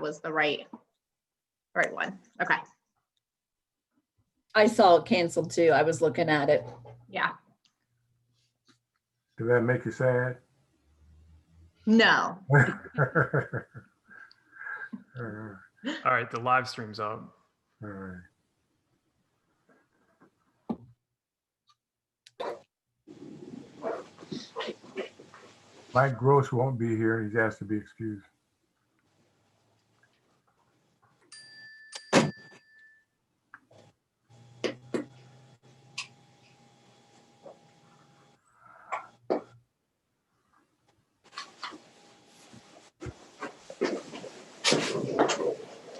was the right one. Okay. I saw it canceled too. I was looking at it. Yeah. Did that make you sad? No. All right, the live stream's up. All right. Mike Gross won't be here. He's asked to be excused.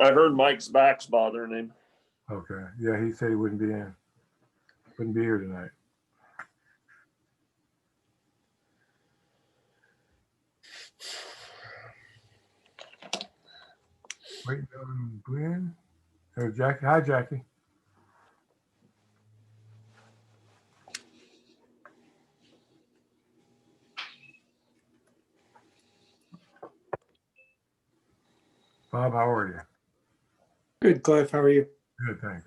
I heard Mike's back's bothering him. Okay. Yeah, he said he wouldn't be in. Wouldn't be here tonight. Waiting on Glenn. There's Jackie. Hi, Jackie. Bob, how are you? Good, Cliff. How are you? Good, thanks.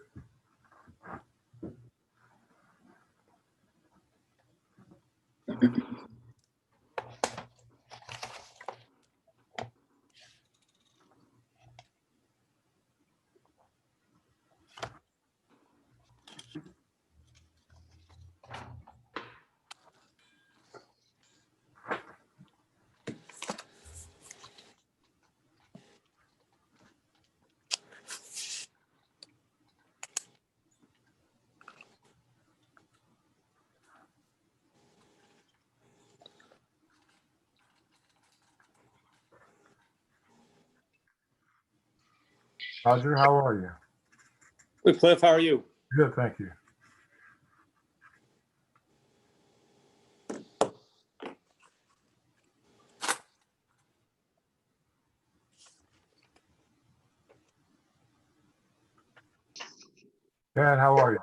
Roger, how are you? Good, Cliff. How are you? Good, thank you. Dad, how are you?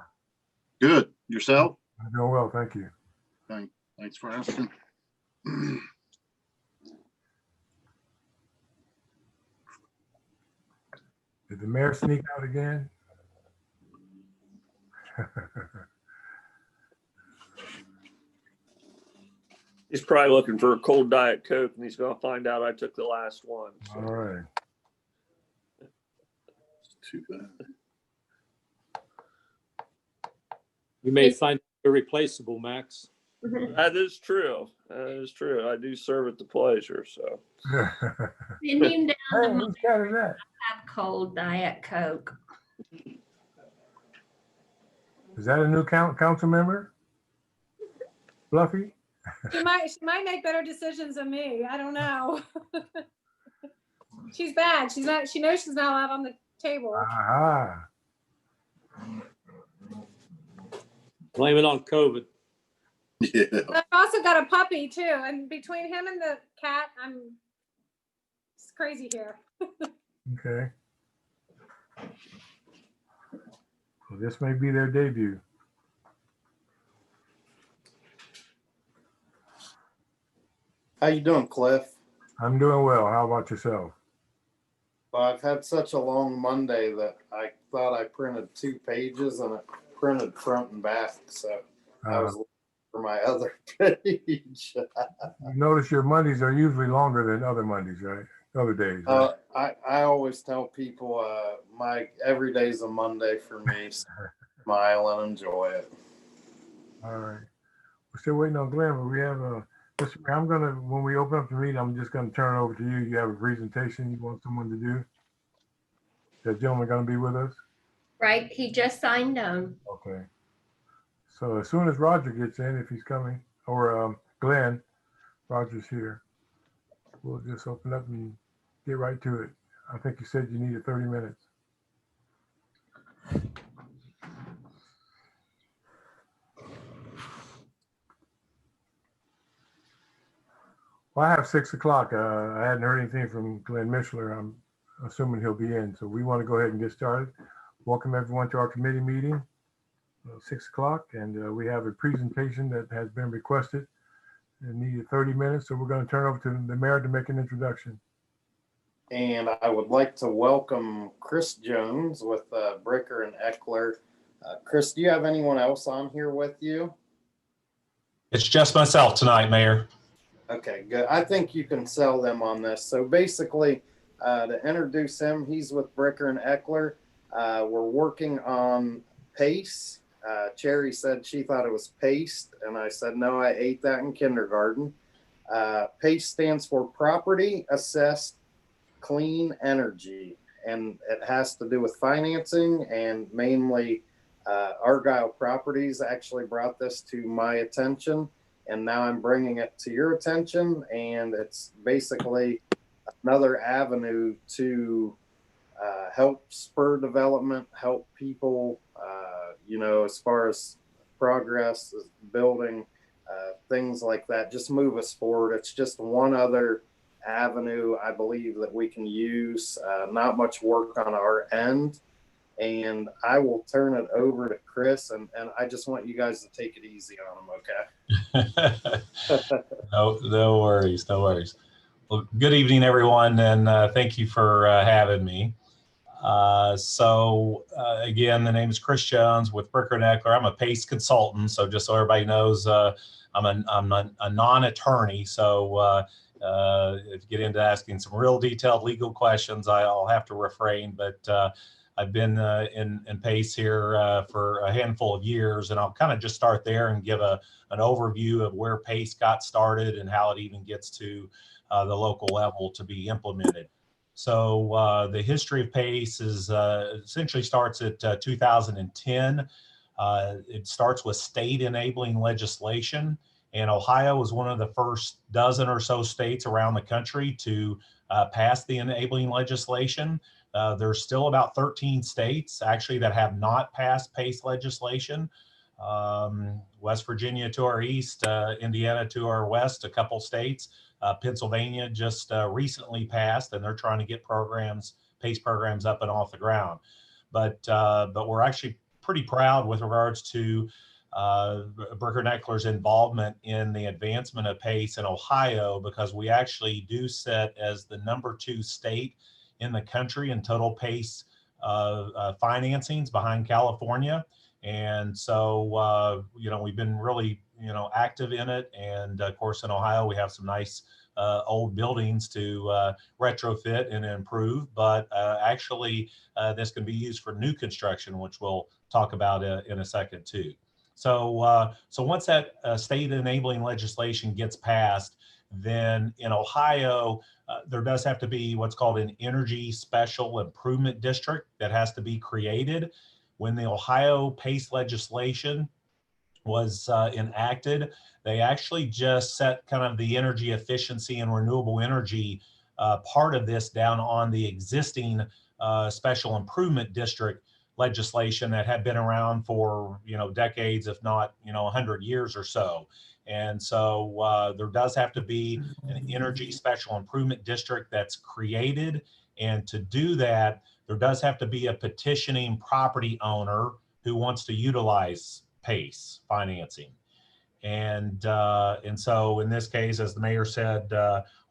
Good. Yourself? I'm doing well, thank you. Thanks for asking. Did the mayor sneak out again? He's probably looking for a cold Diet Coke, and he's going to find out I took the last one. All right. Too bad. You may find it irreplaceable, Max. That is true. That is true. I do serve at the pleasure. So Send him down Hey, to who's got it at? have cold Diet Coke. Is that a new council member? Fluffy? She might make better decisions than me. I don't know. She's bad. She knows she's not allowed on the table. Aha. Blame it on COVID. Yeah. I've also got a puppy too, and between him and the cat, it's crazy here. Okay. Well, this may be their debut. How you doing, Cliff? I'm doing well. How about yourself? Well, I've had such a long Monday that I thought I printed 2 pages and it printed front and back. So I was looking for my other page. Notice your Mondays are usually longer than other Mondays, right? Other days. Right? I always tell people my every day's a Monday for me. So smile and enjoy it. All right. We're still waiting on Glenn, but we have I'm gonna, when we open up the meeting, I'm just gonna turn it over to you. You have a presentation you want someone to do? That gentleman gonna be with us? Right, he just signed on. Okay. So as soon as Roger gets in, if he's coming, or Glenn, Roger's here, we'll just open up and get right to it. I think you said you needed 30 minutes. Well, I have 6 o'clock. I hadn't heard anything from Glenn Mishler. I'm assuming he'll be in. So we want to go ahead and get started. Welcome everyone to our committee meeting, 6 o'clock. And we have a presentation that has been requested and needed 30 minutes. So we're going to turn over to the mayor to make an introduction. And I would like to welcome Chris Jones with Bricker and Eckler. Chris, do you have anyone else on here with you? It's just myself tonight, Mayor. Okay, good. I think you can sell them on this. So basically, to introduce him, he's with Bricker and Eckler. We're working on PACE. Cherry said she thought it was paste, and I said, no, I ate that in kindergarten. PACE stands for Property Assessed Clean Energy, and it has to do with financing, and mainly Argyle Properties actually brought this to my attention, and now I'm bringing it to your attention, and it's basically another avenue to help spur development, help people, as far as progress, building, things like that, just move us forward. It's just one other avenue I believe that we can use. Not much work on our end, and I will turn it over to Chris, and I just want you guys to take it easy on him, okay? No worries, no worries. Well, good evening, everyone, and thank you for having me. Again, the name is Chris Jones with Bricker and Eckler. I'm a PACE consultant, so just so everybody knows, I'm a non-attorney. So if you get into asking some real detailed legal questions, I'll have to refrain. But I've been in PACE here for a handful of years, and I'll kind of just start there and give an overview of where PACE got started and how it even gets to the local level to be implemented. So the history of PACE is essentially starts at 2010. It starts with state enabling legislation, and Ohio was one of the first dozen or so states around the country to pass the enabling legislation. There's still about 13 states actually that have not passed PACE legislation. West Virginia to our east, Indiana to our west, a couple states. Pennsylvania just recently passed, and they're trying to get PACE programs up and off the ground. But we're actually pretty proud with regards to Bricker and Eckler's involvement in the advancement of PACE in Ohio, because we actually do sit as the #2 state in the country in total PACE financings behind California. And so, we've been really, active in it. And of course, in Ohio, we have some nice old buildings to retrofit and improve. But actually, this can be used for new construction, which we'll talk about in a second too. So once that state enabling legislation gets passed, then in Ohio, there does have to be what's called an Energy Special Improvement District that has to be created. When the Ohio PACE legislation was enacted, they actually just set kind of the energy efficiency and renewable energy part of this down on the existing special improvement district legislation that had been around for decades, if not 100 years or so. And so there does have to be an energy special improvement district that's created, and to do that, there does have to be a petitioning property owner who wants to utilize PACE financing. And so in this case, as the mayor said,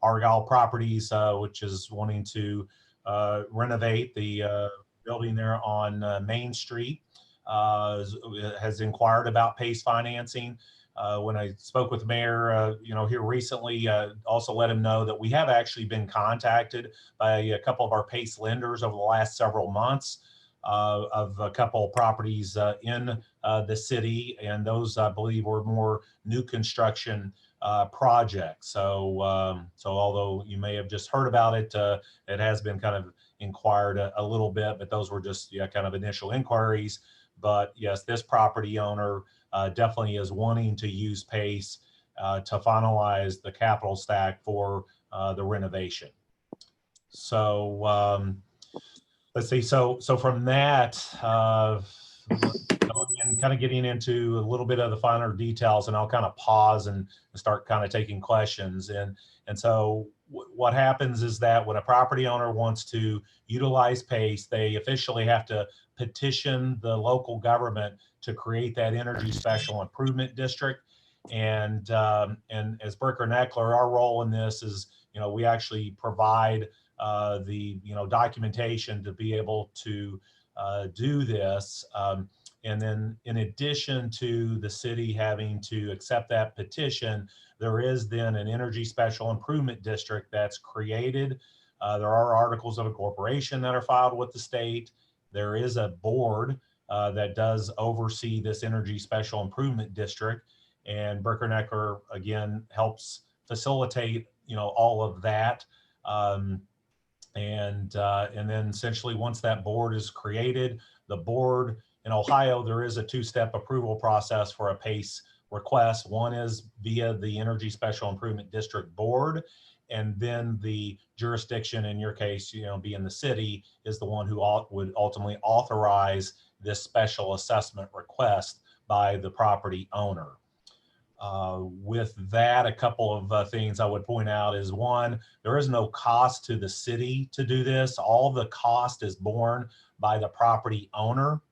Argyle Properties, which is wanting to renovate the building there on Main Street, has inquired about PACE financing. When I spoke with the mayor, here recently, also let him know that we have actually been contacted by a couple of our PACE lenders over the last several months of a couple of properties in the city, and those I believe were more new construction projects. So although you may have just heard about it, it has been kind of inquired a little bit, but those were just kind of initial inquiries. But yes, this property owner definitely is wanting to use PACE to finalize the capital stack for the renovation. So let's see. So from that, and kind of getting into a little bit of the finer details, and I'll kind of pause and start kind of taking questions. And so what happens is that when a property owner wants to utilize PACE, they officially have to petition the local government to create that energy special improvement district. And as Bricker and Eckler, our role in this is, we actually provide the documentation to be able to do this. And then in addition to the city having to accept that petition, there is then an energy special improvement district that's created. There are articles of incorporation that are filed with the state. There is a board that does oversee this energy special improvement district, and Bricker and Eckler again helps facilitate all of that. And then essentially once that board is created, the board in Ohio, there is a two-step approval process for a PACE request. One is via the Energy Special Improvement District Board, and then the jurisdiction, in your case, being the city, is the one who would ultimately authorize this special assessment request by the property owner. With that, a couple of things I would point out is, one, there is no cost to the city to do this. All the cost is borne by the property owner.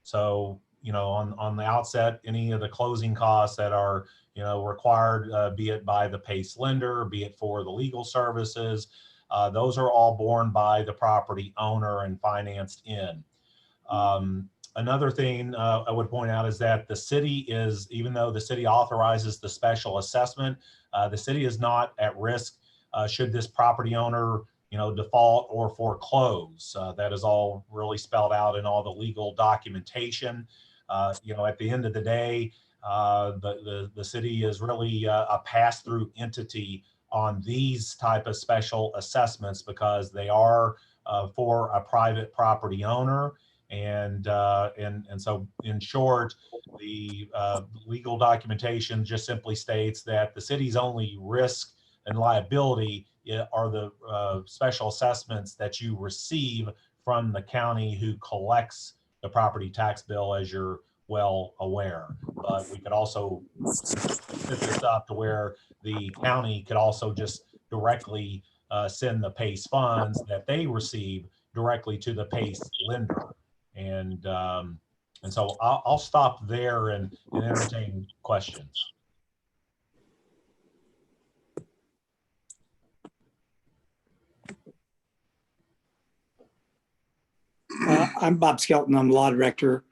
So, on the outset, any of the closing costs that are, required, be it by the PACE lender, be it for the legal services, those are all borne by the property owner and financed in. Another thing I would point out is that the city is, even though the city authorizes the special assessment, the city is not at risk should this property owner default or foreclose. That is all really spelled out in all the legal documentation. At the end of the day, the city is really a pass-through entity on these type of special assessments because they are for a private property owner. And so in short, the legal documentation just simply states that the city's only risk and liability are the special assessments that you receive from the county who collects the property tax bill, as you're well aware. But we could also set this up to where the county could also just directly send the PACE funds that they receive directly to the PACE lender. And so I'll stop there and entertain questions. I'm Bob Skelton. I'm law director.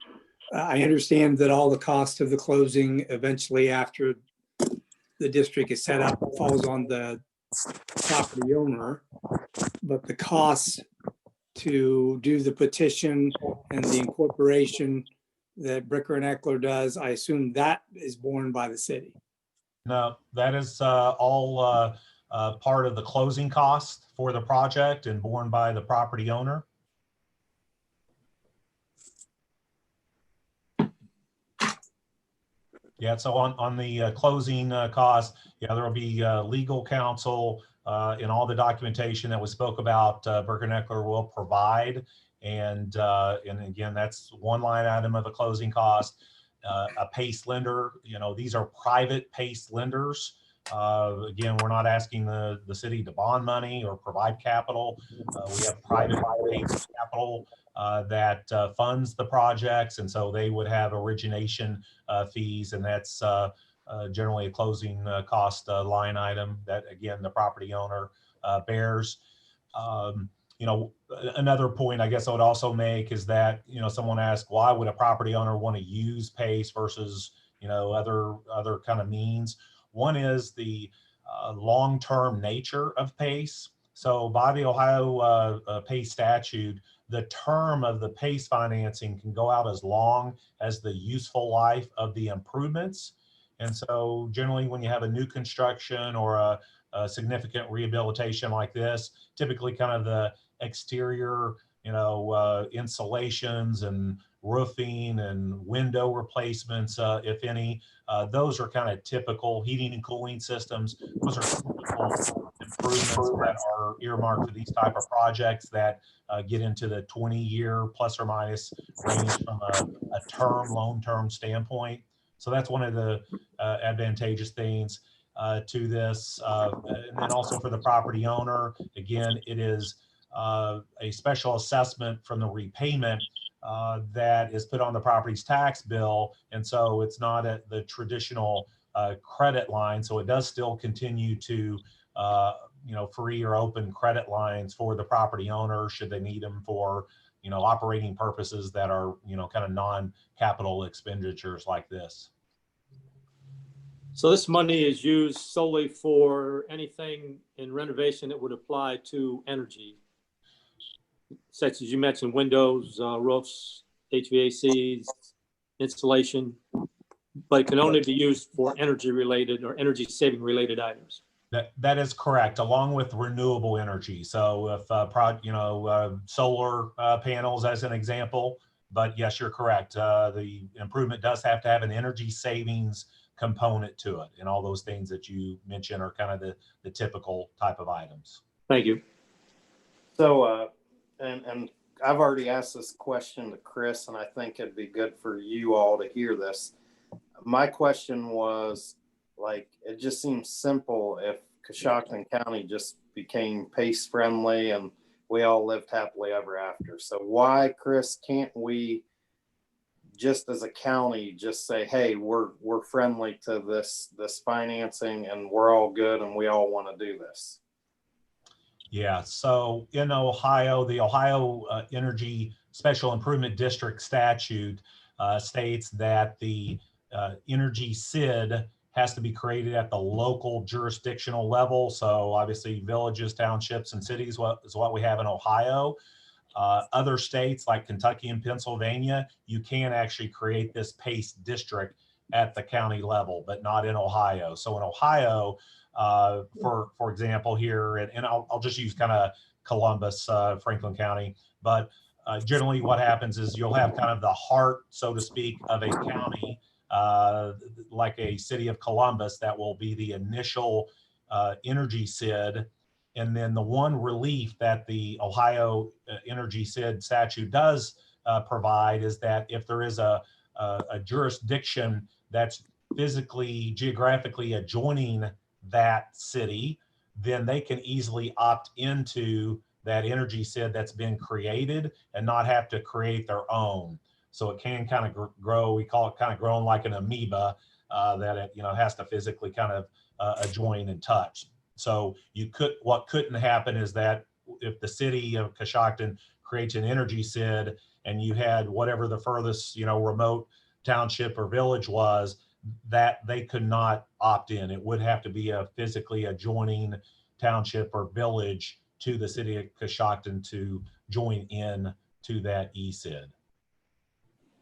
I understand that all the cost of the closing eventually after the district is set up falls on the property owner, but the costs to do the petition and the incorporation that Bricker and Eckler does, I assume that is borne by the city. No, that is all part of the closing cost for the project and borne by the property owner. Yeah, so on the closing costs, there will be legal counsel in all the documentation that was spoke about. Bricker and Eckler will provide, and again, that's one line item of the closing cost. A PACE lender, these are private PACE lenders. Again, we're not asking the city to bond money or provide capital. We have private PACE capital that funds the projects, and so they would have origination fees, and that's generally a closing cost line item that, again, the property owner bears. Another point I guess I would also make is that, someone asked, why would a property owner want to use PACE versus, other kind of means? One is the long-term nature of PACE. So by the Ohio PACE statute, the term of the PACE financing can go out as long as the useful life of the improvements. And so generally when you have a new construction or a significant rehabilitation like this, typically kind of the exterior, insulations and roofing and window replacements, if any, those are kind of typical. Heating and cooling systems, those are typical improvements that are earmarked for these type of projects that get into the 20-year plus or minus range from a long-term standpoint. So that's one of the advantageous things to this. And then also for the property owner, again, it is a special assessment from the repayment that is put on the property's tax bill. And so it's not at the traditional credit line. So it does still continue to free or open credit lines for the property owner should they need them for, operating purposes that are, kind of non-capital expenditures like this. So this money is used solely for anything in renovation that would apply to energy, such as you mentioned, windows, roofs, HVACs, installation, but it can only be used for energy related or energy saving related items. That is correct, along with renewable energy. So if solar panels as an example, but yes, you're correct. The improvement does have to have an energy savings component to it, and all those things that you mentioned are kind of the typical type of items. Thank you. So, and I've already asked this question to Chris, and I think it'd be good for you all to hear this. My question was, like, it just seems simple if Coshocton County just became PACE friendly and we all lived happily ever after. So why, Chris, can't we just as a county just say, hey, we're friendly to this financing and we're all good and we all want to do this? Yeah, so in Ohio, the Ohio Energy Special Improvement District statute states that the energy SID has to be created at the local jurisdictional level. So obviously villages, townships, and cities is what we have in Ohio. Other states like Kentucky and Pennsylvania, you can actually create this PACE district at the county level, but not in Ohio. So in Ohio, for example, here, and I'll just use kind of Columbus, Franklin County, but generally what happens is you'll have kind of the heart, so to speak, of a county, like a city of Columbus, that will be the initial energy SID. And then the one relief that the Ohio Energy SID statute does provide is that if there is a jurisdiction that's physically, geographically adjoining that city, then they can easily opt into that energy SID that's been created and not have to create their own. So it can kind of grow. We call it kind of growing like an amoeba, that it has to physically kind of adjoin and touch. So what couldn't happen is that if the city of Coshocton creates an energy SID and you had whatever the furthest remote township or village was, that they could not opt in. It would have to be a physically adjoining township or village to the city of Coshocton to join in to that ESID.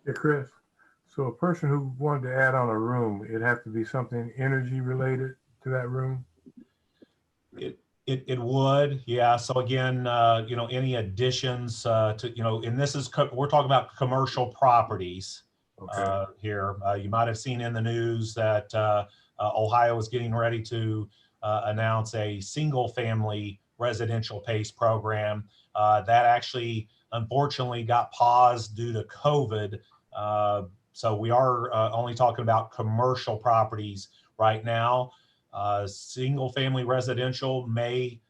Yeah, Chris. So a person who wanted to add on a room, it'd have to be something energy related to that room? It would, yeah. So again, any additions to, and this is, we're talking about commercial properties. Okay. Here. You might have seen in the news that Ohio is getting ready to announce a single family residential PACE program that actually unfortunately got paused due to COVID. So we are only talking about commercial properties right now. Single family residential may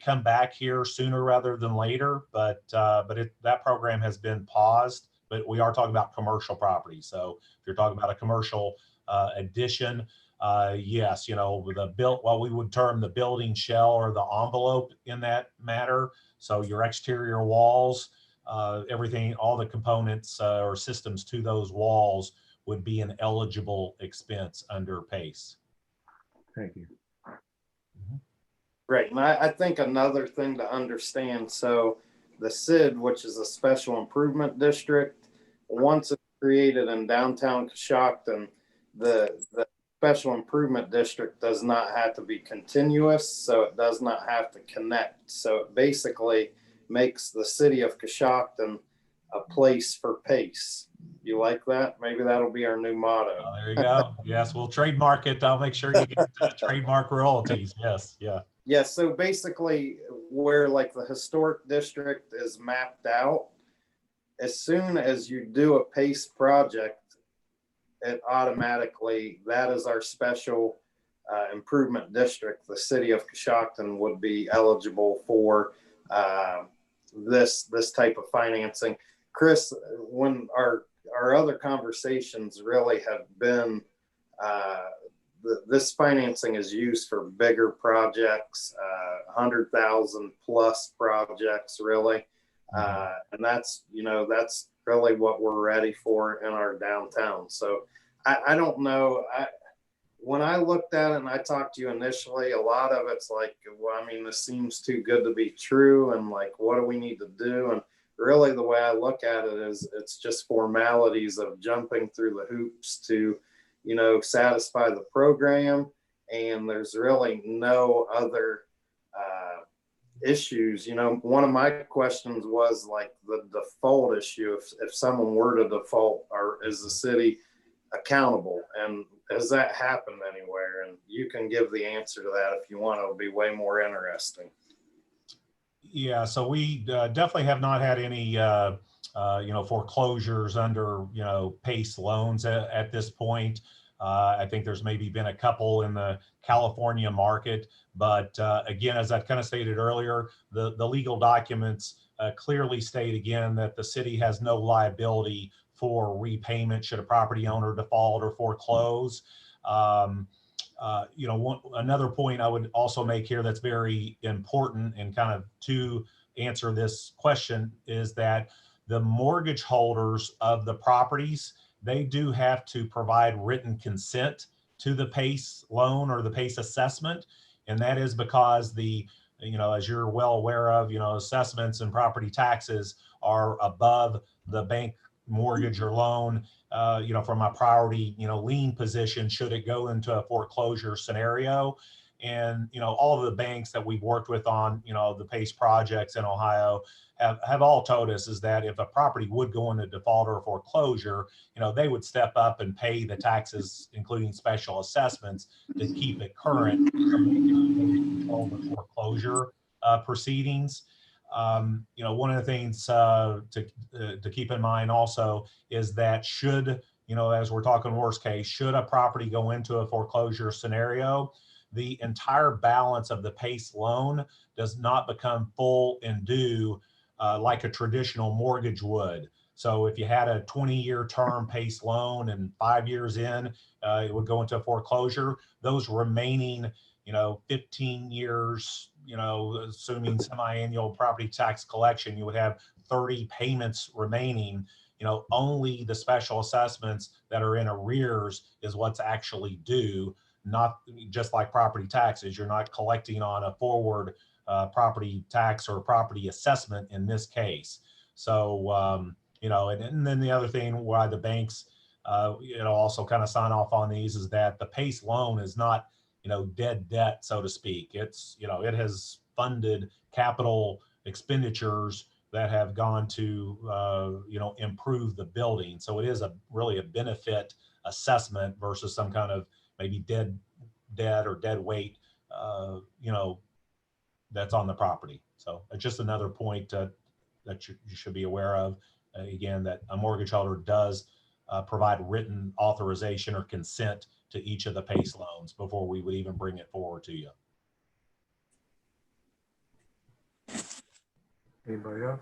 come back here sooner rather than later, but that program has been paused. But we are talking about commercial property. So if you're talking about a commercial addition, yes, what we would term the building shell or the envelope in that matter. So your exterior walls, everything, all the components or systems to those walls would be an eligible expense under PACE. Thank you. Great. And I think another thing to understand, so the SID, which is a special improvement district, once it's created in downtown Coshocton, the special improvement district does not have to be continuous, so it does not have to connect. So it basically makes the city of Coshocton a place for PACE. You like that? Maybe that'll be our new motto. Oh, there you go. Yes, we'll trademark it. I'll make sure you get trademark royalties. Yes, yeah. Yeah, so basically where like the historic district is mapped out, as soon as you do a PACE project, it automatically, that is our special improvement district. The city of Coshocton would be eligible for this type of financing. Chris, when our other conversations really have been this financing is used for bigger projects, 100,000 plus projects, really. And that's, that's really what we're ready for in our downtown. So I don't know. When I looked at it and I talked to you initially, a lot of it's like, well, I mean, this seems too good to be true. And like, what do we need to do? And really the way I look at it is it's just formalities of jumping through the hoops to, satisfy the program. And there's really no other issues. One of my questions was like the default issue. If someone were to default, or is the city accountable? And has that happened anywhere? And you can give the answer to that if you want. It'll be way more interesting. Yeah, so we definitely have not had any, foreclosures under, PACE loans at this point. I think there's maybe been a couple in the California market, but again, as I've kind of stated earlier, the legal documents clearly state again that the city has no liability for repayment should a property owner default or foreclose. Another point I would also make here that's very important and kind of to answer this question is that the mortgage holders of the properties, they do have to provide written consent to the PACE loan or the PACE assessment. And that is because as you're well aware of, assessments and property taxes are above the bank mortgage or loan, from a priority, lien position, should it go into a foreclosure scenario. And, all of the banks that we've worked with on, the PACE projects in Ohio have all told us is that if a property would go into default or foreclosure, they would step up and pay the taxes, including special assessments, to keep it current so they can control the foreclosure proceedings. One of the things to keep in mind also is that should, as we're talking worst case, should a property go into a foreclosure scenario, the entire balance of the PACE loan does not become full and due like a traditional mortgage would. So if you had a 20-year term PACE loan and 5 years in, it would go into a foreclosure. Those remaining 15 years, assuming semi-annual property tax collection, you would have 30 payments remaining. Only the special assessments that are in arrears is what's actually due, not just like property taxes. You're not collecting on a forward property tax or property assessment in this case. So, and then the other thing why the banks, also kind of sign off on these is that the PACE loan is not, dead debt, so to speak. It's, it has funded capital expenditures that have gone to, improve the building. So it is really a benefit assessment versus some kind of maybe dead debt or dead weight, that's on the property. So it's just another point that you should be aware of. Again, that a mortgage holder does provide written authorization or consent to each of the PACE loans before we would even bring it forward to you. Anybody else?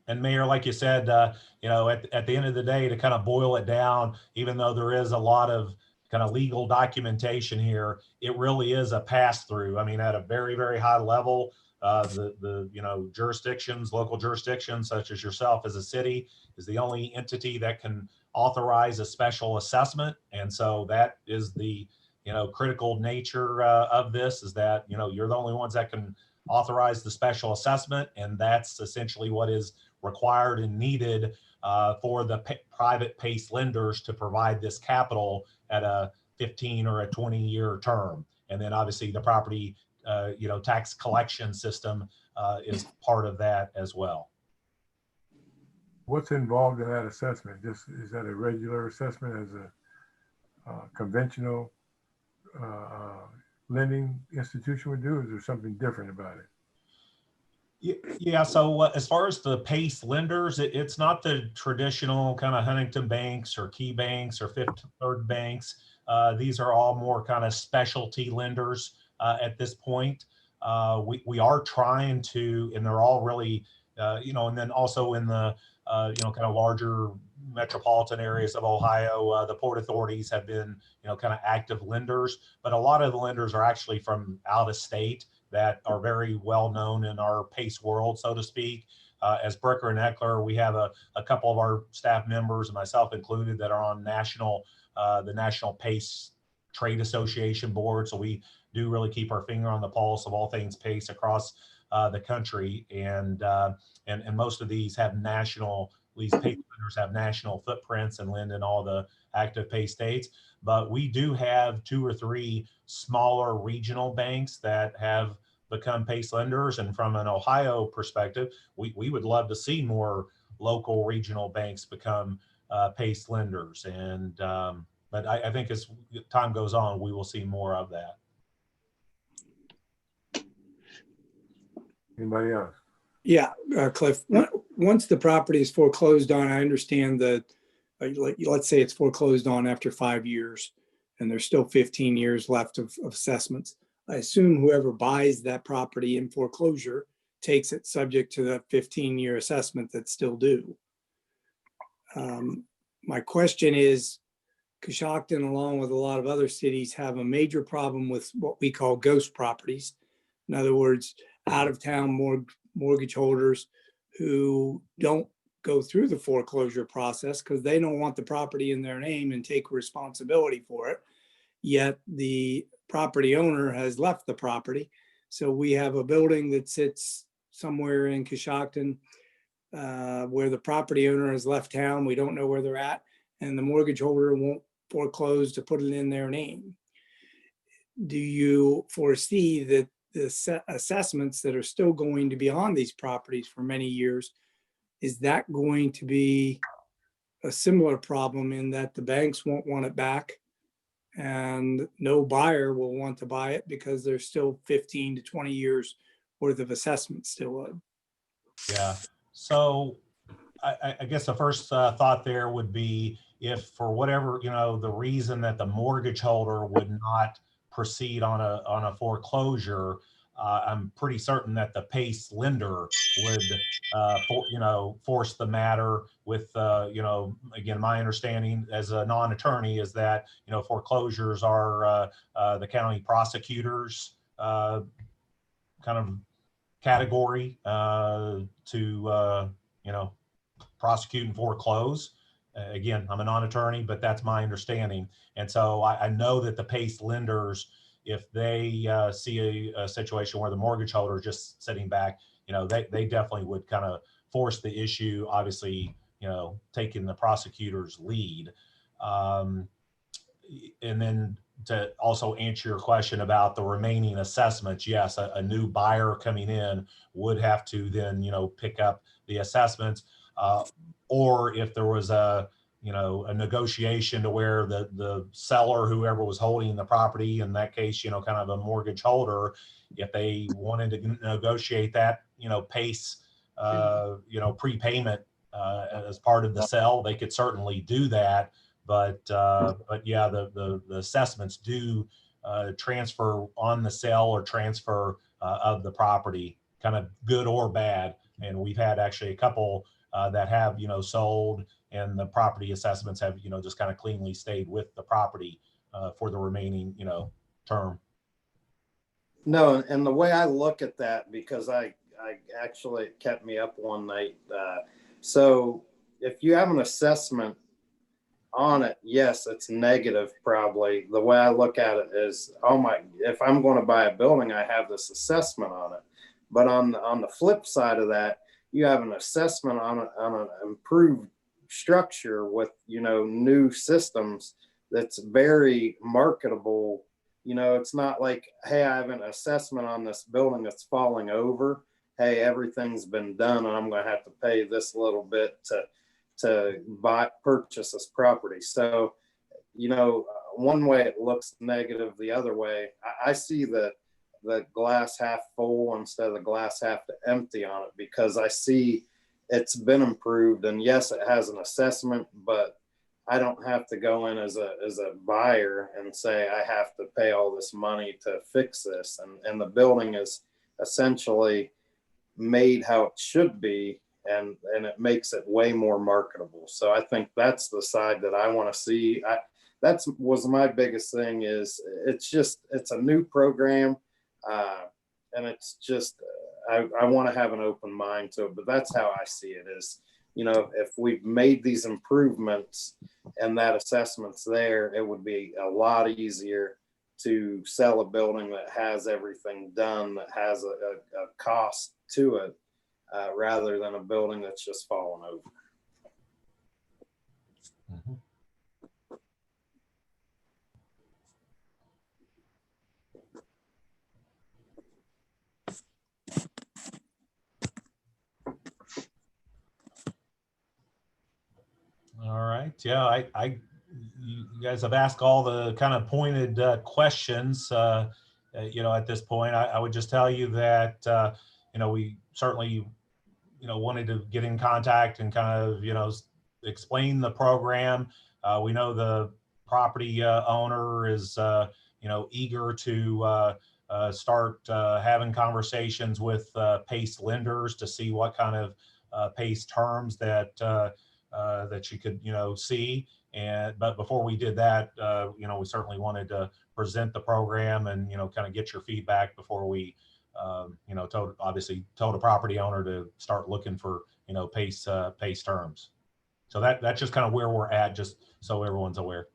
And Mayor, like you said, at the end of the day, to kind of boil it down, even though there is a lot of kind of legal documentation here, it really is a pass through. I mean, at a very, very high level, the jurisdictions, local jurisdictions such as yourself as a city is the only entity that can authorize a special assessment. And so that is the, critical nature of this, is that, you're the only ones that can authorize the special assessment. And that's essentially what is required and needed for the private PACE lenders to provide this capital at a 15 or a 20-year term. And then obviously the property tax collection system is part of that as well. What's involved in that assessment? Is that a regular assessment as a conventional lending institution would do? Or is there something different about it? Yeah, so as far as the PACE lenders, it's not the traditional kind of Huntington banks or Key banks or Fifth Third banks. These are all more kind of specialty lenders at this point. We are trying to, and they're all really, and then also in the, kind of larger metropolitan areas of Ohio, the port authorities have been, kind of active lenders, but a lot of the lenders are actually from out of state that are very well known in our PACE world, so to speak. As Bricker and Eckler, we have a couple of our staff members, myself included, that are on the National PACE Trade Association board. So we do really keep our finger on the pulse of all things PACE across the country, and most of these have these PACE lenders have national footprints and lend in all the active PACE states. But we do have 2 or 3 smaller regional banks that have become PACE lenders. And from an Ohio perspective, we would love to see more local regional banks become PACE lenders. And but I think as time goes on, we will see more of that. Anybody else? Yeah, Cliff, once the property is foreclosed on, I understand that, let's say it's foreclosed on after 5 years and there's still 15 years left of assessments. I assume whoever buys that property in foreclosure takes it subject to that 15-year assessment that's still due. My question is, Coshocton, along with a lot of other cities, have a major problem with what we call ghost properties. In other words, out-of-town mortgage holders who don't go through the foreclosure process because they don't want the property in their name and take responsibility for it. Yet the property owner has left the property. So we have a building that sits somewhere in Coshocton where the property owner has left town. We don't know where they're at, and the mortgage holder won't foreclose to put it in their name. Do you foresee that the assessments that are still going to be on these properties for many years, is that going to be a similar problem in that the banks won't want it back and no buyer will want to buy it because there's still 15 to 20 years worth of assessments still owed? Yeah. So I guess the first thought there would be, if for whatever, the reason that the mortgage holder would not proceed on a foreclosure, I'm pretty certain that the PACE lender would, force the matter with, again, my understanding as a non-attorney is that, foreclosures are the county prosecutors kind of category to, prosecute and foreclose. Again, I'm a non-attorney, but that's my understanding. And so I know that the PACE lenders, if they see a situation where the mortgage holder is just sitting back, they definitely would kind of force the issue, obviously, taking the prosecutor's lead. And then to also answer your question about the remaining assessments, yes, a new buyer coming in would have to then, pick up the assessments. Or if there was a negotiation to where the seller, whoever was holding the property, in that case, kind of a mortgage holder, if they wanted to negotiate that, PACE, prepayment as part of the sale, they could certainly do that. But yeah, the assessments do transfer on the sale or transfer of the property, kind of good or bad. And we've had actually a couple that have, sold, and the property assessments have, just kind of cleanly stayed with the property for the remaining, term. No, and the way I look at that, because I actually, it kept me up one night. So if you have an assessment on it, yes, it's negative probably. The way I look at it is, if I'm going to buy a building, I have this assessment on it. But on the flip side of that, you have an assessment on an improved structure with, new systems that's very marketable. It's not like, hey, I have an assessment on this building that's falling over. Hey, everything's been done and I'm going to have to pay this little bit to purchase this property. So, one way it looks negative, the other way, I see the glass half full instead of the glass half empty on it, because I see it's been improved. And yes, it has an assessment, but I don't have to go in as a buyer and say I have to pay all this money to fix this. And the building is essentially made how it should be. and it makes it way more marketable. So I think that's the side that I want to see. That's was my biggest thing is it's a new program, and it's just I want to have an open mind to it. But that's how I see it is, you know, if we've made these improvements and that assessment's there, it would be a lot easier to sell a building that has everything done, that has a cost to it, rather than a building that's just fallen over. Mhm. All right. Yeah, you guys have asked all the kind of pointed questions. You know, at this point, I would just tell you that you know, we certainly, you know, wanted to get in contact and kind of, you know, explain the program. We know the property owner is, you know, eager to start having conversations with PACE lenders to see what kind of PACE terms that that you could, you know, see. But before we did that, you know, we certainly wanted to present the program and, you know, kind of get your feedback before we, you know, obviously told a property owner to start looking for, you know, PACE terms. So that's just kind of where we're at, just so everyone's aware.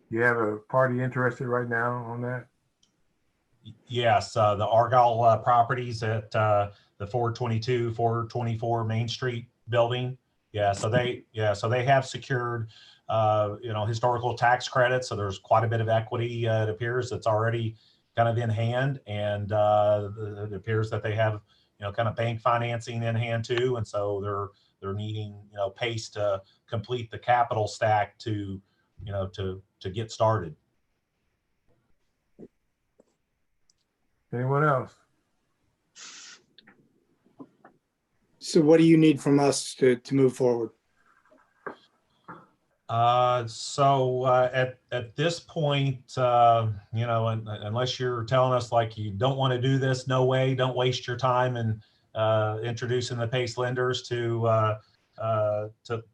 You have a party interested right now on that? Yes, the Argyle properties at the 422, 424 Main Street building. Yeah, so they have secured, you know, historical tax credits. So there's quite a bit of equity, it appears, that's already kind of in hand, and it appears that they have, you know, kind of bank financing in hand too, and so they're needing, you know, PACE to complete the capital stack to, you know, to get started. Anyone else? So what do you need from us to move forward? At this point, you know, unless you're telling us like you don't want to do this, no way, don't waste your time in introducing the PACE lenders to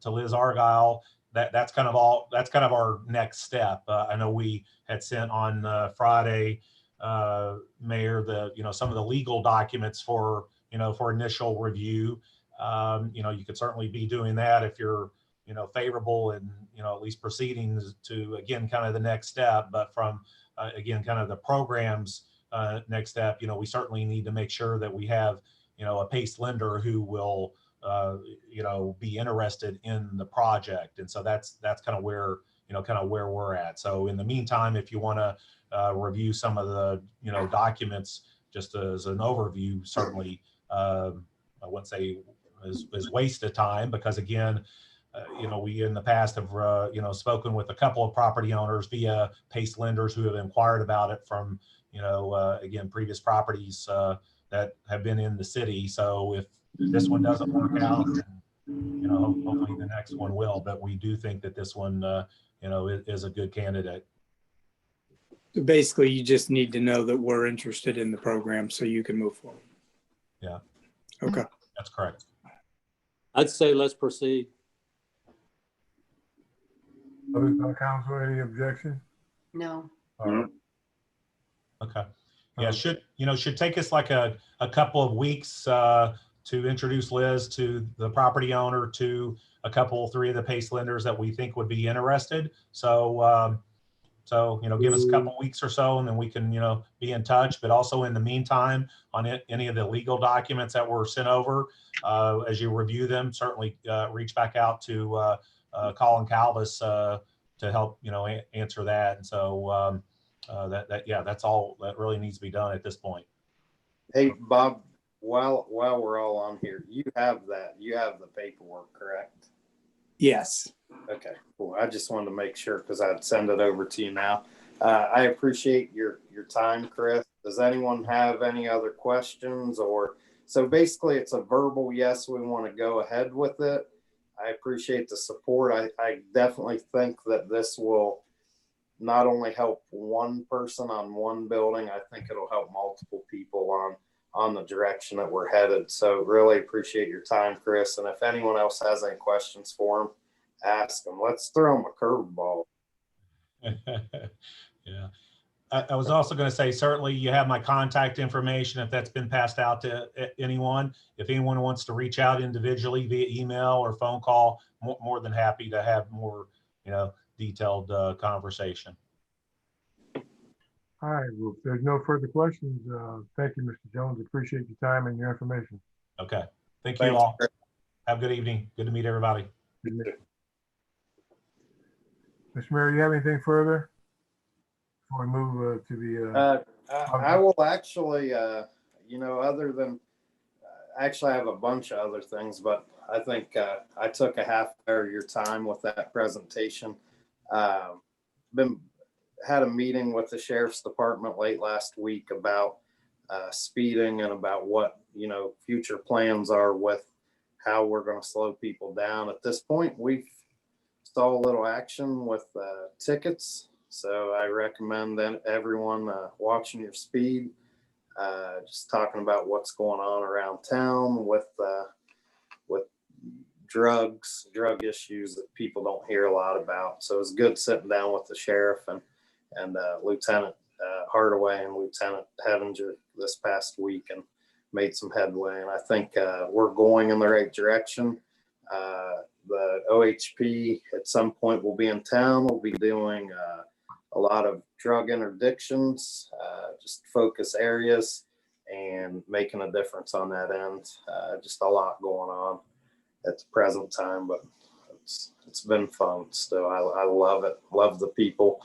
Liz Argyle. That's kind of our next step. I know we had sent on Friday, Mayor, you know, some of the legal documents for, you know, for initial review. You know, you could certainly be doing that if you're, you know, favorable and, you know, at least proceeding to, again, kind of the next step. But from, again, kind of the program's next step, you know, we certainly need to make sure that we have, you know, a PACE lender who will, you know, be interested in the project. And so that's kind of where, you know, kind of where we're at. So in the meantime, if you want to review some of the, you know, documents, just as an overview, certainly, I wouldn't say is waste of time, because again, you know, we in the past have, you know, spoken with a couple of property owners via PACE lenders who have inquired about it from, you know, again, previous properties that have been in the city. So if this one doesn't work out, then, you know, hopefully the next one will. But we do think that this one, you know, is a good candidate. So basically, you just need to know that we're interested in the program so you can move forward. Yeah. Okay. That's correct. I'd say let's proceed. Others on council, any objection? No. All right. Okay. Yeah, should take us like a couple of weeks to introduce Liz to the property owner, to three of the PACE lenders that we think would be interested. So you know, give us a couple of weeks or so, and then we can, you know, be in touch. But also in the meantime, on any of the legal documents that were sent over, as you review them, certainly reach back out to Colin Calvis to help, you know, answer that. And so yeah, that's all that really needs to be done at this point. Hey, Bob, while we're all on here, you have the paperwork, correct? Yes. Okay, cool. I just wanted to make sure because I'd send it over to you now. I appreciate your time, Chris. Does anyone have any other questions? Or so basically it's a verbal yes, we want to go ahead with it. I appreciate the support. I definitely think that this will not only help one person on one building, I think it'll help multiple people on the direction that we're headed. So really appreciate your time, Chris. And if anyone else has any questions for him, ask them. Let's throw him a curveball. Yeah. I was also going to say, certainly you have my contact information if that's been passed out to anyone. If anyone wants to reach out individually via email or phone call, more than happy to have more, detailed conversation. All right, well, if there's no further questions, thank you, Mr. Jones. Appreciate your time and your information. Okay. Thank you Thanks, all. Chris. Have a good evening. Good to meet everybody. Mr. Mayor, you have anything further? Before we move to the, I will actually, other than, actually I have a bunch of other things, but I think I took a half hour of your time with that presentation. Had a meeting with the sheriff's department late last week about speeding and about what, future plans are with how we're going to slow people down. At this point, we've saw a little action with tickets. So I recommend that everyone watching your speed, just talking about what's going on around town with drug issues that people don't hear a lot about. So it's good sitting down with the sheriff and Lieutenant Hardaway and Lieutenant Hevinger this past week and made some headway. And I think we're going in the right direction. The OHP at some point will be in town. We'll be doing a lot of drug interdictions, just focus areas and making a difference on that end. Just a lot going on at the present time, but it's been fun still. I love it. Love the people.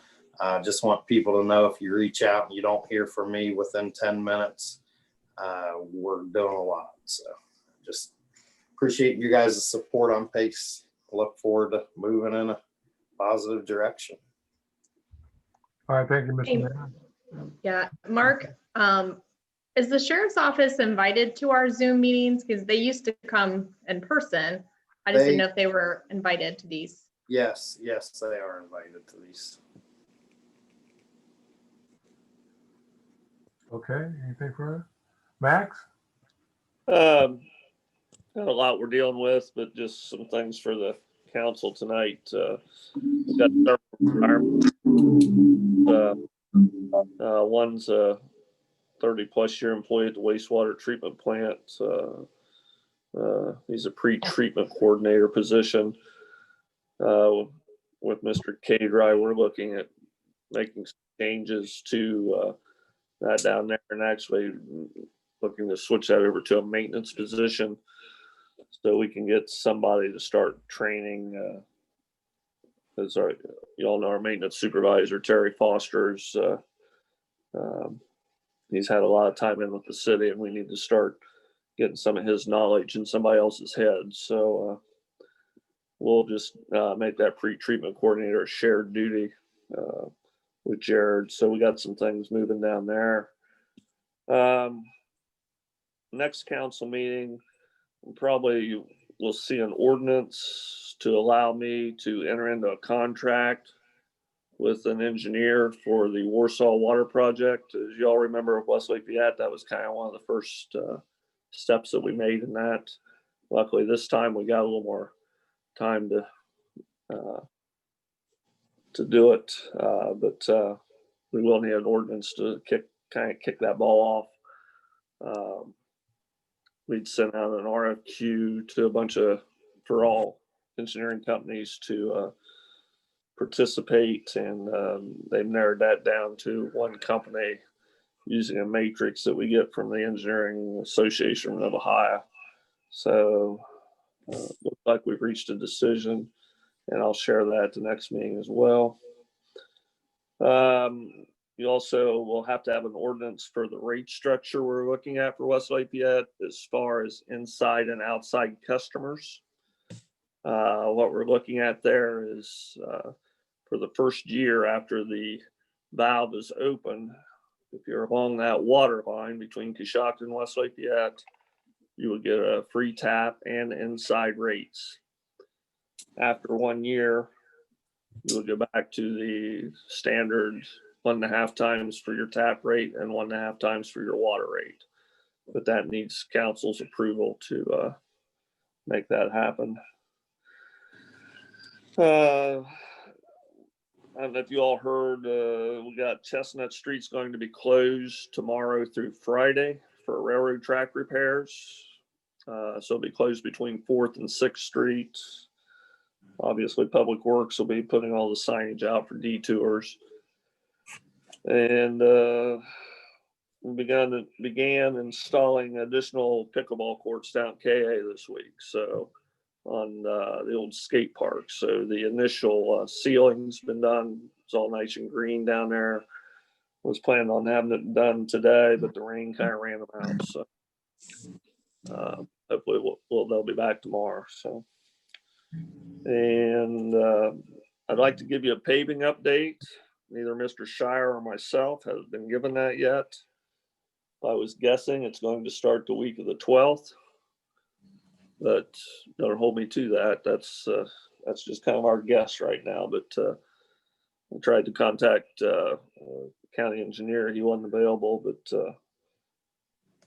Just want people to know if you reach out and you don't hear from me within 10 minutes, we're doing a lot. So just appreciate you guys' support on PACE. Look forward to moving in a positive direction. all right, thank you, Mr. Hey. Mayor. Yeah, Mark, is the sheriff's office invited to our Zoom meetings? Because they used to come in person. I just didn't know if they were invited to these. Yes, they are invited to these. Okay, anything further? Max? Not a lot we're dealing with, but just some things for the council tonight. We've got several retirements. One's a 30-plus year employee at the wastewater treatment plant. He's a pre-treatment coordinator position. With Mr. Cadry, we're looking at making some changes to that down there and actually looking to switch that over to a maintenance position so we can get somebody to start training. As you all know, our maintenance supervisor, Terry Foster's, he's had a lot of time in with the city and we need to start getting some of his knowledge in somebody else's head. So we'll just make that pre-treatment coordinator a shared duty with Jared. So we got some things moving down there. Next council meeting, probably we'll see an ordinance to allow me to enter into a contract with an engineer for the Warsaw Water Project. As y'all remember, West Lafayette, that was kind of one of the first steps that we made in that. Luckily, this time we got a little more time to do it, but we will need an ordinance to kick that ball off. We'd sent out an RFQ to for all engineering companies to participate, and they've narrowed that down to one company using a matrix that we get from the Engineering Association of Ohio. So looks like we've reached a decision, and I'll share that at the next meeting as well. You also will have to have an ordinance for the rate structure we're looking at for West Lafayette as far as inside and outside customers. What we're looking at there is for the first year after the valve is open, if you're along that water line between Coshocton and West Lafayette, you will get a free tap and inside rates. After 1 year, you will go back to the standard 1.5 times for your tap rate and 1.5 times for your water rate. but that needs council's approval to make that happen. I don't know if you all heard, we got Chestnut Street's going to be closed tomorrow through Friday for railroad track repairs. So it'll be closed between 4th and 6th Street. Obviously, Public Works will be putting all the signage out for detours. And we began installing additional pickleball courts down KA this week. So on the old skate park. So the initial ceiling's been done. It's all nice and green down there. Was planning on having it done today, but the rain kind of ran them out. So hopefully they'll be back tomorrow. So, and I'd like to give you a paving update. Neither Mr. Shire or myself has been given that yet. I was guessing it's going to start the week of the 12th. But don't hold me to that. That's just kind of our guess right now. But I tried to contact county engineer. He wasn't available. But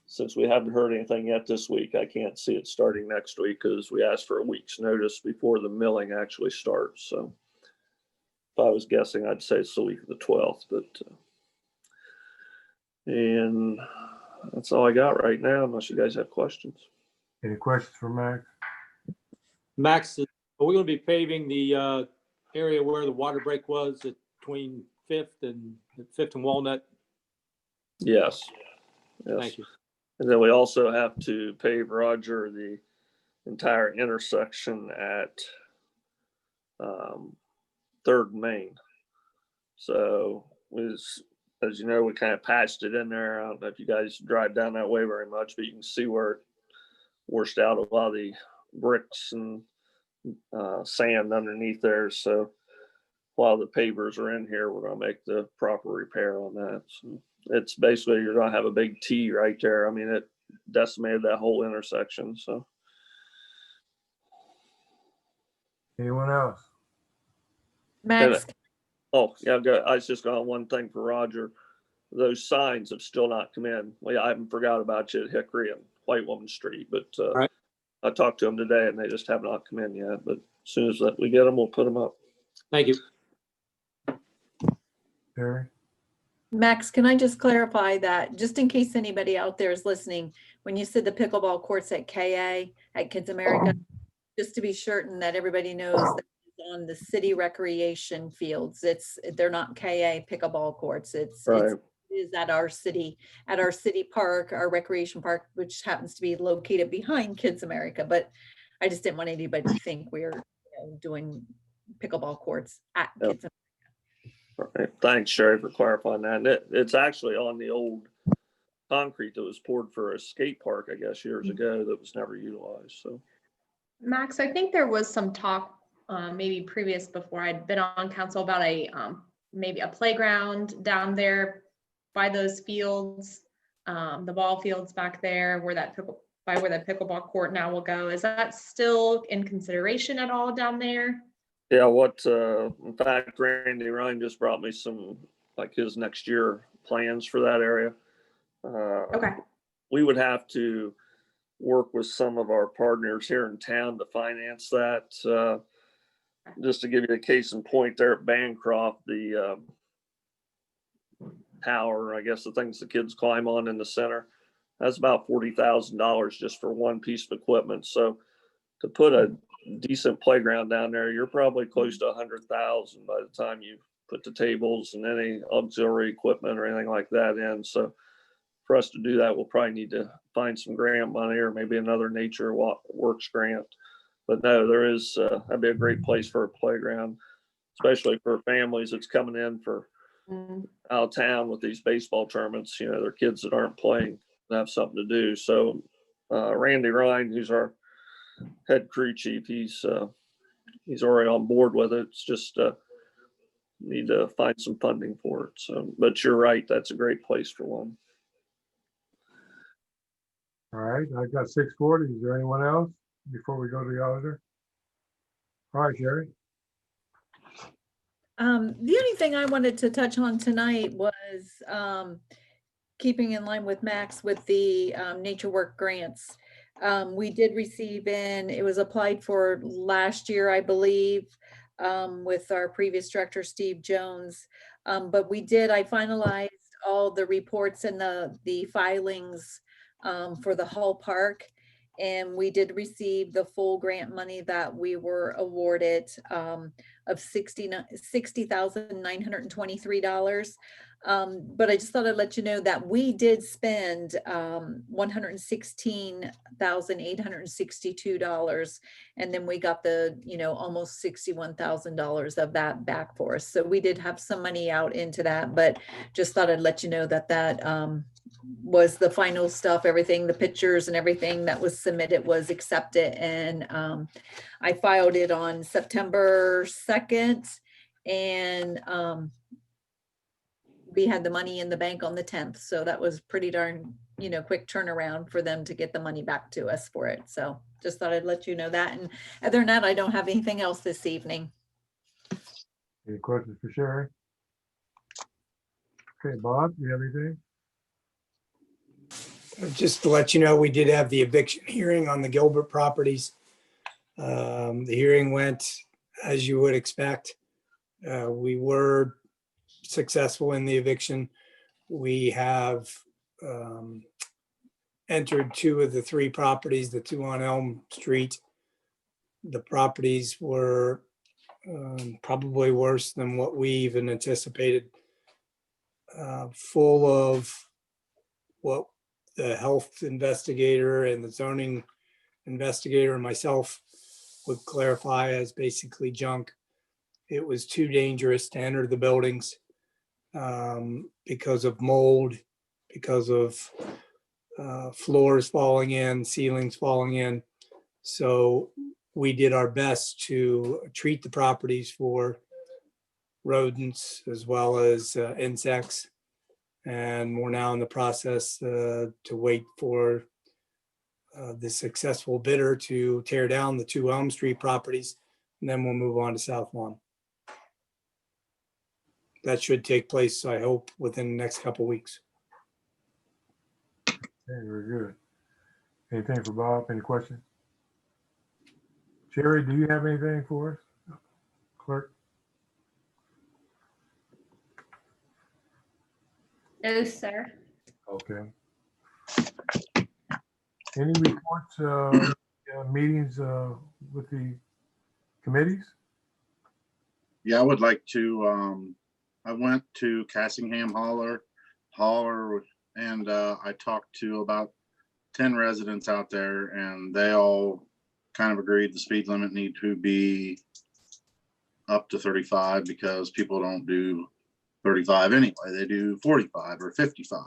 since we haven't heard anything yet this week, I can't see it starting next week because we asked for a week's notice before the milling actually starts. So if I was guessing, I'd say it's the week of the 12th. But and that's all I got right now, unless you guys have questions. Any questions for Max? Max, are we going to be paving the area where the water break was between 5th and Walnut? Yes. Thank you. And then we also have to pave, Roger, the entire intersection at 3rd Main. So as you know, we kind of patched it in there. I don't know if you guys drive down that way very much, but you can see where it washed out a lot of the bricks and sand underneath there. So while the pavers are in here, we're going to make the proper repair on that. So it's basically, you're going to have a big T right there. I mean, it decimated that whole intersection. So Anyone else? Max, oh yeah, I was just got one thing for Roger. Those signs have still not come in. Well, I haven't forgot about you at Hickory and White Woman Street, but right. I talked to them today and they just have not come in yet. But as soon as we get them, we'll put them up. Thank you. Terry? Max, can I just clarify that, just in case anybody out there is listening, when you said the pickleball courts at KA, at Kids America, just to be certain that everybody knows that it's on the city recreation fields. They're not KA pickleball courts. Right. It is at our city park, our recreation park, which happens to be located behind Kids America. But I just didn't want anybody to think we're doing pickleball courts at Kids America. All right. Thanks, Sherry, for clarifying that. And it's actually on the old concrete that was poured for a skate park, I guess, years ago that was never utilized. So, Max, I think there was some talk, maybe previous before I'd been on council, about maybe a playground down there by those fields, the ball fields back there where that pickleball court now will go. Is that still in consideration at all down there? yeah, in fact, Randy Ryan just brought me some, like his next year plans for that area. Okay. We would have to work with some of our partners here in town to finance that. Just to give you a case in point, there at Bancroft, the tower, I guess the things the kids climb on in the center, that's about $40,000 just for one piece of equipment. So to put a decent playground down there, you're probably close to $100,000 by the time you put the tables and any auxiliary equipment or anything like that in. So for us to do that, we'll probably need to find some grant money or maybe another Nature Works grant. But no, there is, that'd be a great place for a playground, especially for families that's coming in for out of town with these baseball tournaments. You know, their kids that aren't playing have something to do. So Randy Ryan, who's our head crew chief, he's already on board with it. It's just need to find some funding for it. So, but you're right, that's a great place for one. All right, I got 640. Is there anyone else before we go to the auditor? All right, Sherry. The only thing I wanted to touch on tonight was keeping in line with Max with the nature work grants. We did receive it was applied for last year, I believe, with our previous director, Steve Jones. But I finalized all the reports and the filings for the Hull Park. And we did receive the full grant money that we were awarded of $60,923. But I just thought I'd let you know that we did spend $116,862, and then we got almost $61,000 of that back for us. So we did have some money out into that, but just thought I'd let you know that was the final stuff. Everything, the pictures and everything that was submitted was accepted, and I filed it on September 2nd, and we had the money in the bank on the 10th. So that was pretty darn, quick turnaround for them to get the money back to us for it. So just thought I'd let you know that. And other than that, I don't have anything else this evening. Any questions for Sherry? Okay, Bob, you have anything? Just to let you know, we did have the eviction hearing on the Gilbert properties. The hearing went as you would expect. We were successful in the eviction. We have entered 2 of the 3 properties, the 2 on Elm Street. The properties were probably worse than what we even anticipated, full of what the health investigator and the zoning investigator and myself would clarify as basically junk. It was too dangerous to enter the buildings because of mold, because of floors falling in, ceilings falling in. So we did our best to treat the properties for rodents as well as insects. And we're now in the process to wait for the successful bidder to tear down the 2 Elm Street properties, and then we'll move on to South Lawn. That should take place, I hope, within the next couple of weeks. Okay, very good. Anything for Bob? Any questions? Sherry, do you have anything for us? Clerk? No, sir. Okay. Any reports, meetings with the committees? Yeah, I would like to, I went to Cassingham Holler, and I talked to about 10 residents out there, and they all kind of agreed the speed limit need to be up to 35 because people don't do 35 anyway. They do 45 or 55.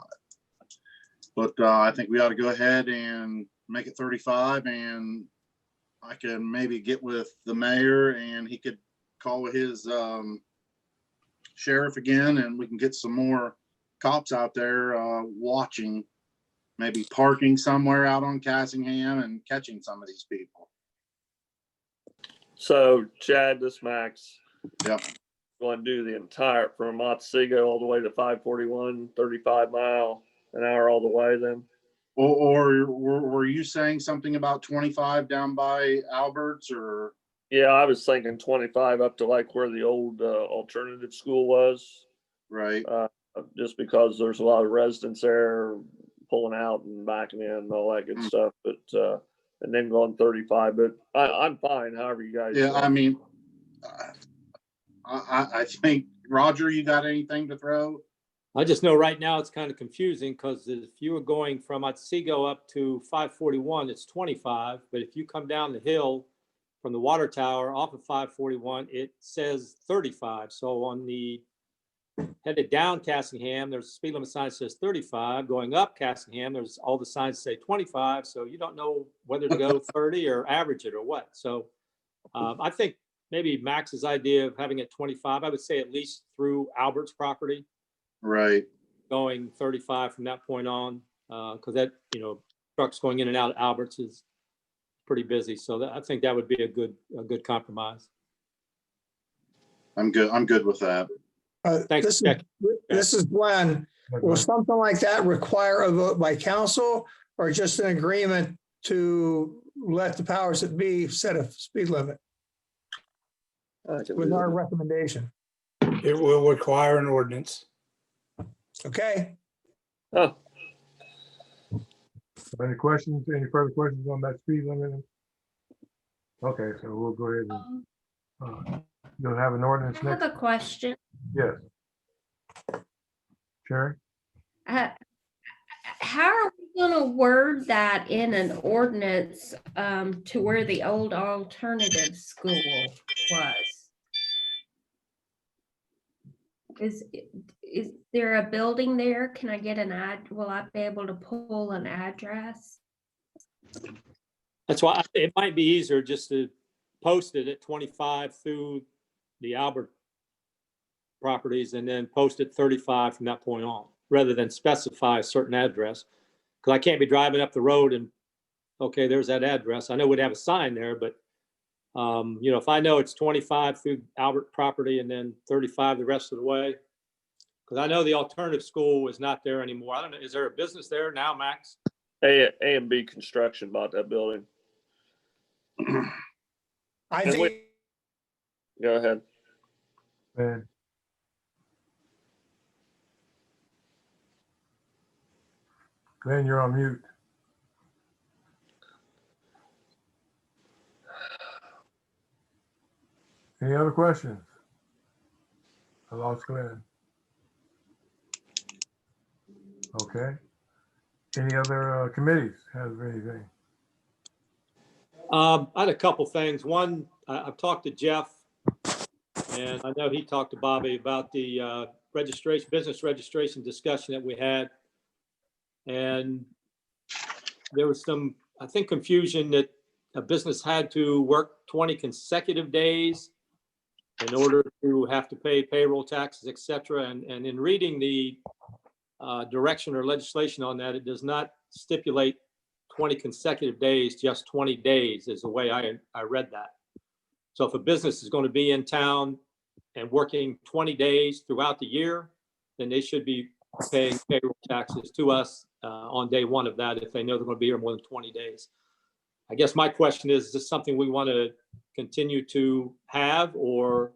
But I think we ought to go ahead and make it 35, and I can maybe get with the mayor and he could call with his sheriff again, and we can get some more cops out there watching, maybe parking somewhere out on Cassingham and catching some of these people. So Chad, this Max. Yep. Going to do the entire from Otsego all the way to 541, 35 mile an hour all the way then? Or were you saying something about 25 down by Albert's or? Yeah, I was thinking 25 up to like where the old alternative school was. Right. Just because there's a lot of residents there pulling out and backing in and all that good stuff. But and then going 35. But I'm fine. However you guys. Yeah, I mean, I think Roger, you got anything to throw? I just know right now it's kind of confusing because if you were going from Otsego up to 541, it's 25. But if you come down the hill from the water tower off of 541, it says 35. So on the headed down Cassingham, there's a speed limit sign that says 35. Going up Cassingham, there's all the signs say 25. So you don't know whether to go 30 or average it or what. So I think maybe Max's idea of having it 25, I would say at least through Albert's property. Right. Going 35 from that point on, because that, trucks going in and out of Albert's is pretty busy. So I think that would be a good compromise. I'm good with that. Thanks. This is Glenn. Will something like that require a vote by council or just an agreement to let the powers that be set a speed limit with our recommendation? It will require an ordinance. Okay, Oh, Any questions, any further questions on that speed limit? Okay, so we'll go ahead and, you'll have an ordinance I have next, a question. yes. Sherry? How are we gonna word that in an ordinance to where the old alternative school was? Is there a building there? Can I get will I be able to pull an address? That's why it might be easier just to post it at 25 through the Albert properties and then post it 35 from that point on, rather than specify a certain address. Because I can't be driving up the road and, okay, there's that address. I know we'd have a sign there, but you know, if I know it's 25 through Albert property and then 35 the rest of the way, because I know the alternative school is not there anymore. I don't know, is there a business there now, Max? A&B Construction bought that building. I And think Go ahead. And Glenn, you're on mute. Any other questions? I lost Glenn. Okay. Any other committees have anything? I had a couple things. One, I've talked to Jeff, and I know he talked to Bobby about the business registration discussion that we had. And there was some, I think, confusion that a business had to work 20 consecutive days in order to have to pay payroll taxes, et cetera. And in reading the direction or legislation on that, it does not stipulate 20 consecutive days, just 20 days is the way I read that. So if a business is going to be in town and working 20 days throughout the year, then they should be paying payroll taxes to us on day one of that if they know they're going to be here more than 20 days. I guess my question is this something we want to continue to have, or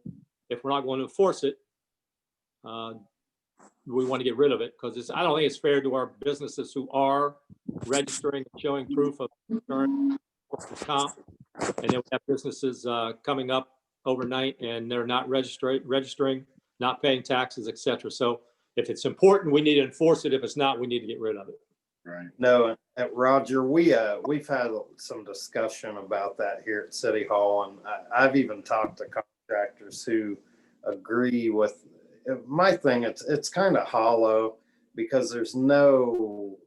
if we're not going to enforce it, we want to get rid of it? Because I don't think it's fair to our businesses who are registering and showing proof of insurance, comp, and then we have businesses coming up overnight and they're not registering, not paying taxes, et cetera. So if it's important, we need to enforce it. If it's not, we need to get rid of it. Right. No, Roger, we've had some discussion about that here at City Hall, and I've even talked to contractors who agree with my thing. It's kind of hollow because there's no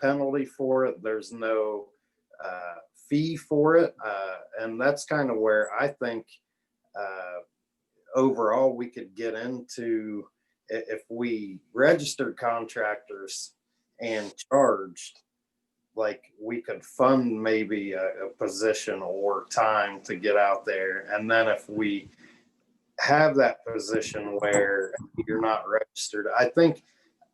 penalty for it. There's no fee for it, and that's kind of where I think overall we could get into if we registered contractors and charged, like we could fund maybe a position or time to get out there. And then if we have that position where you're not registered, I think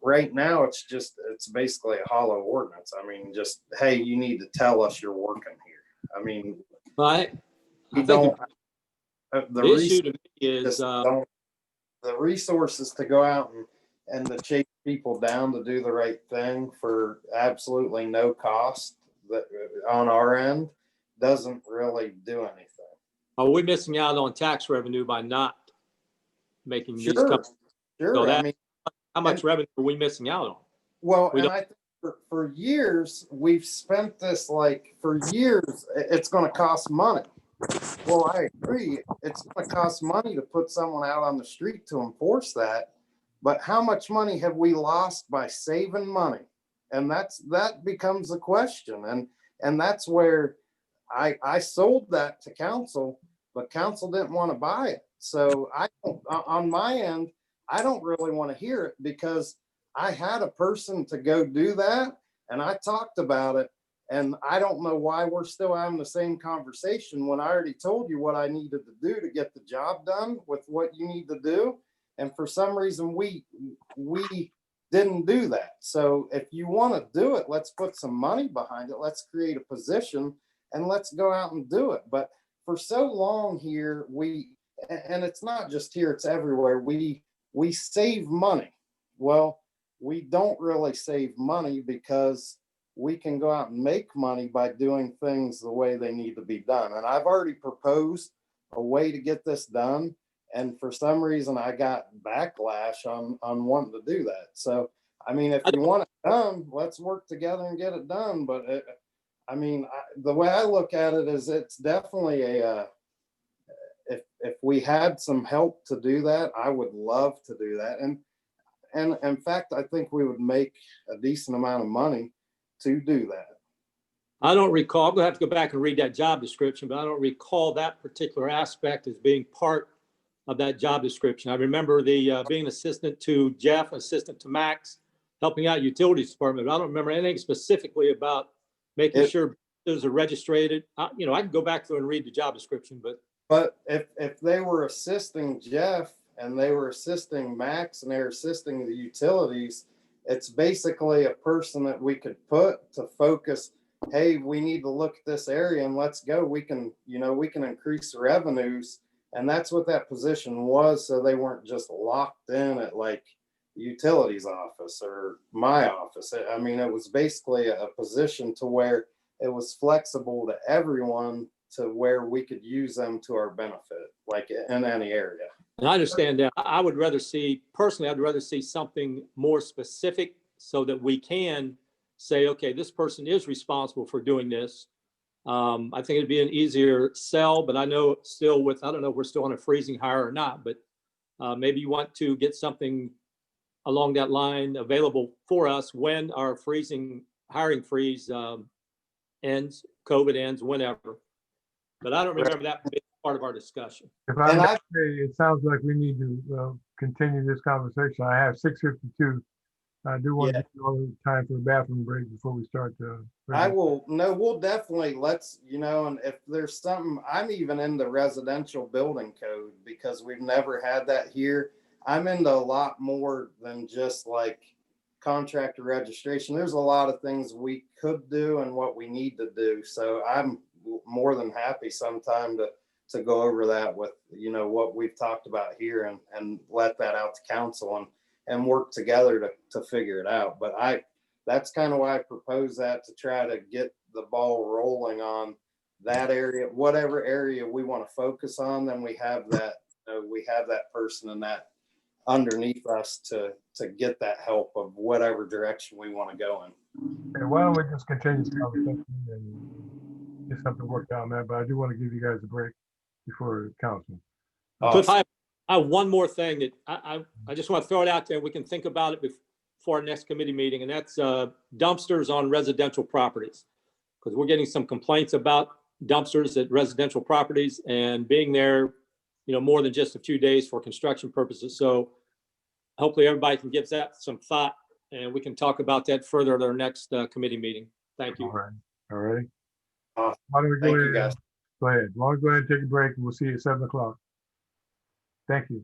right now it's basically a hollow ordinance. I mean, just, hey, you need to tell us you're working here. I mean, Right. you don't, The issue to me is the resources to go out and to chase people down to do the right thing for absolutely no cost that on our end doesn't really do anything. are we missing out on tax revenue by not making these companies? Sure. So I mean, how much revenue are we missing out on? well, and I think for years we've spent this, like for years, it's going to cost money. Well, I agree. It's going to cost money to put someone out on the street to enforce that. But how much money have we lost by saving money? And that becomes the question. And that's where I sold that to council, but council didn't want to buy it. So on my end, I don't really want to hear it because I had a person to go do that and I talked about it. And I don't know why we're still having the same conversation when I already told you what I needed to do to get the job done with what you need to do. And for some reason, we didn't do that. So if you want to do it, let's put some money behind it. Let's create a position and let's go out and do it. But for so long here, and it's not just here, it's everywhere. We save money. Well, we don't really save money because we can go out and make money by doing things the way they need to be done. And I've already proposed a way to get this done. And for some reason, I got backlash on wanting to do that. So, I mean, if you want it done, let's work together and get it done. But the way I look at it is it's definitely if we had some help to do that, I would love to do that. And in fact, I think we would make a decent amount of money to do that. I don't recall, I'm gonna have to go back and read that job description, but I don't recall that particular aspect as being part of that job description. I remember the being assistant to Jeff, assistant to Max, helping out utilities department. But I don't remember anything specifically about making sure those are registered. I can go back through and read the job description, But if they were assisting Jeff and they were assisting Max and they're assisting the utilities, it's basically a person that we could put to focus. Hey, we need to look at this area and let's go. We can increase the revenues. And that's what that position was. So they weren't just locked in at like the utilities office or my office. I mean, it was basically a position to where it was flexible to everyone to where we could use them to our benefit, like in any area. and I understand that. I would rather see, personally, I'd rather see something more specific so that we can say, okay, this person is responsible for doing this. I think it'd be an easier sell, but I know still I don't know if we're still on a freezing hire or not, but maybe you want to get something along that line available for us when our hiring freeze ends, COVID ends, whenever. But I don't remember that being part of our discussion. If I may say, it sounds like we need to continue this conversation. I have 6:52. I do want to give you all the time for a bathroom break before we start. We'll definitely and if there's something, I'm even into residential building code because we've never had that here. I'm into a lot more than just like contractor registration. There's a lot of things we could do and what we need to do. So I'm more than happy sometime to go over that with, what we've talked about here and let that out to council and work together to figure it out. But that's kind of why I propose that, to try to get the ball rolling on that area, whatever area we want to focus on. Then we have that person and that underneath us to get that help of whatever direction we want to go in. And why don't we just continue this conversation and get something worked out, man? But I do want to give you guys a break before council. Cliff, I have one more thing that I just want to throw it out there. We can think about it before our next committee meeting, and that's dumpsters on residential properties. Because we're getting some complaints about dumpsters at residential properties and being there, more than just a few days for construction purposes. So hopefully everybody can give that some thought and we can talk about that further at our next committee meeting. Thank you. All right. Awesome. Why don't we Thank you, guys. Go ahead. Why don't we go ahead and take a break and we'll see you at 7 o'clock. Thank you.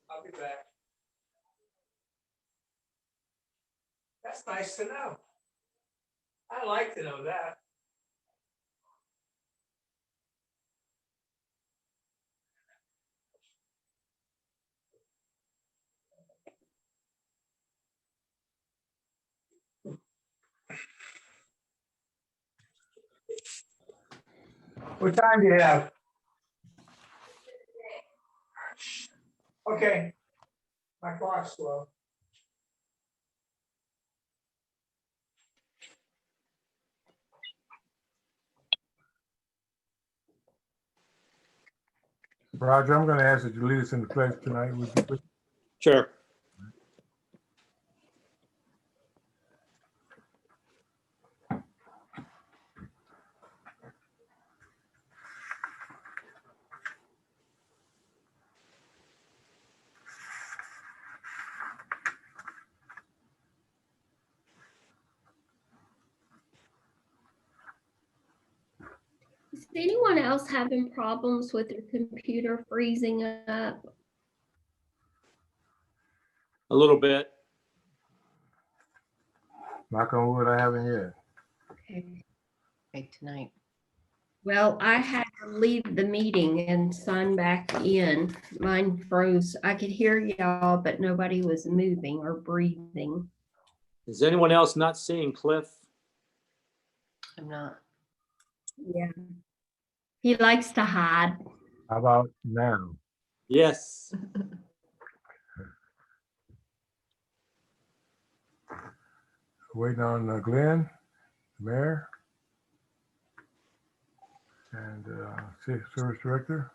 I'll be back. That's nice to know. I like to know that. What time do you have? Okay. My clock's slow. Roger, I'm going to ask that you lead us in the pledge tonight. Would you please? Sure. Is anyone else having problems with their computer freezing up? A little bit. Knock on wood, I haven't yet. Okay, tonight. Well, I had to leave the meeting and sign back in. Mine froze. I could hear y'all, but nobody was moving or breathing. Is anyone else not seeing Cliff? I'm not. Yeah. He likes to hide. How about now? Yes. Waiting on Glenn, the mayor, and service director.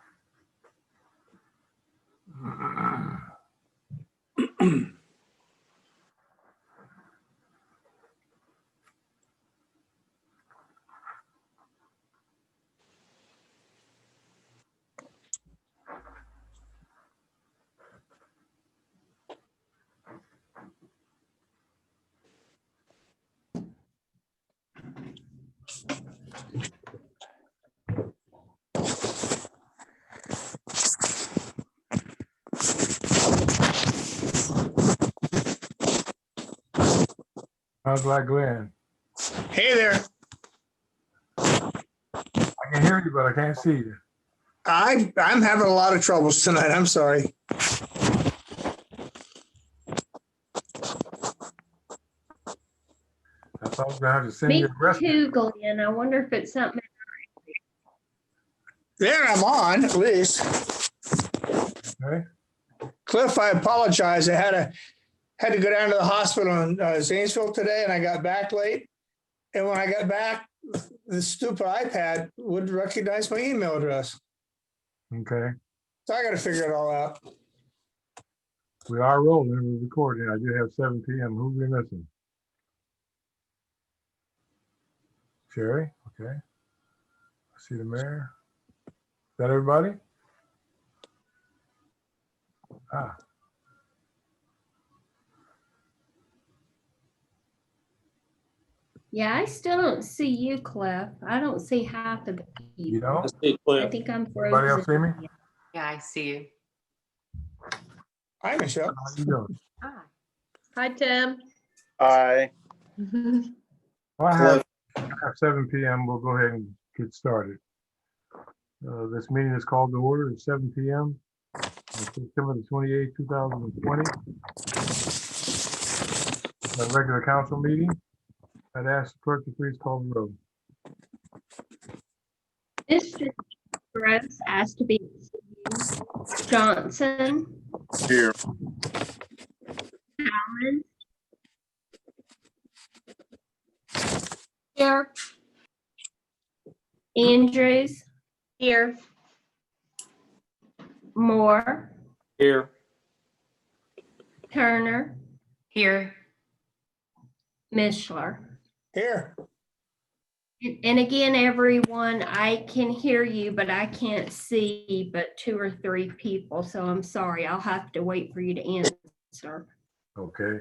Sounds like Glenn. Hey there. I can hear you, but I can't see you. I'm having a lot of troubles tonight. I'm sorry. I thought I was gonna have to send Me you a rest. too, Glenn. I wonder if it's something. There, I'm on at least. Okay. Cliff, I apologize. I had to go down to the hospital in Zanesville today, and I got back late. And when I got back, the stupid iPad wouldn't recognize my email address. Okay. So I got to figure it all out. We are rolling. We're recording. I do have 7 p.m. Who we missing? Sherry. Okay. I see the mayor. Is that everybody? Ah. Yeah, I still don't see you, Cliff. I don't see half of the You people. don't? I see I Cliff. think I'm Everybody else see me? frozen. Yeah, I see you. Hi, Michelle. How you doing? Hi. Hi, Tim. Aye. Well, I have 7 p.m. We'll go ahead and get started. This meeting is called to order at 7 p.m. on September the 28th, 2020. A regular council meeting. I'd ask the clerk to please call the roll. Mr. Gross asked to be excused. Johnson, Here. Allen, Here. Andrews, Here. Moore, Here. Turner, Here. Mishler. Here. And again, everyone, I can hear you, but I can't see but 2 or 3 people. So I'm sorry. I'll have to wait for you to answer. Okay.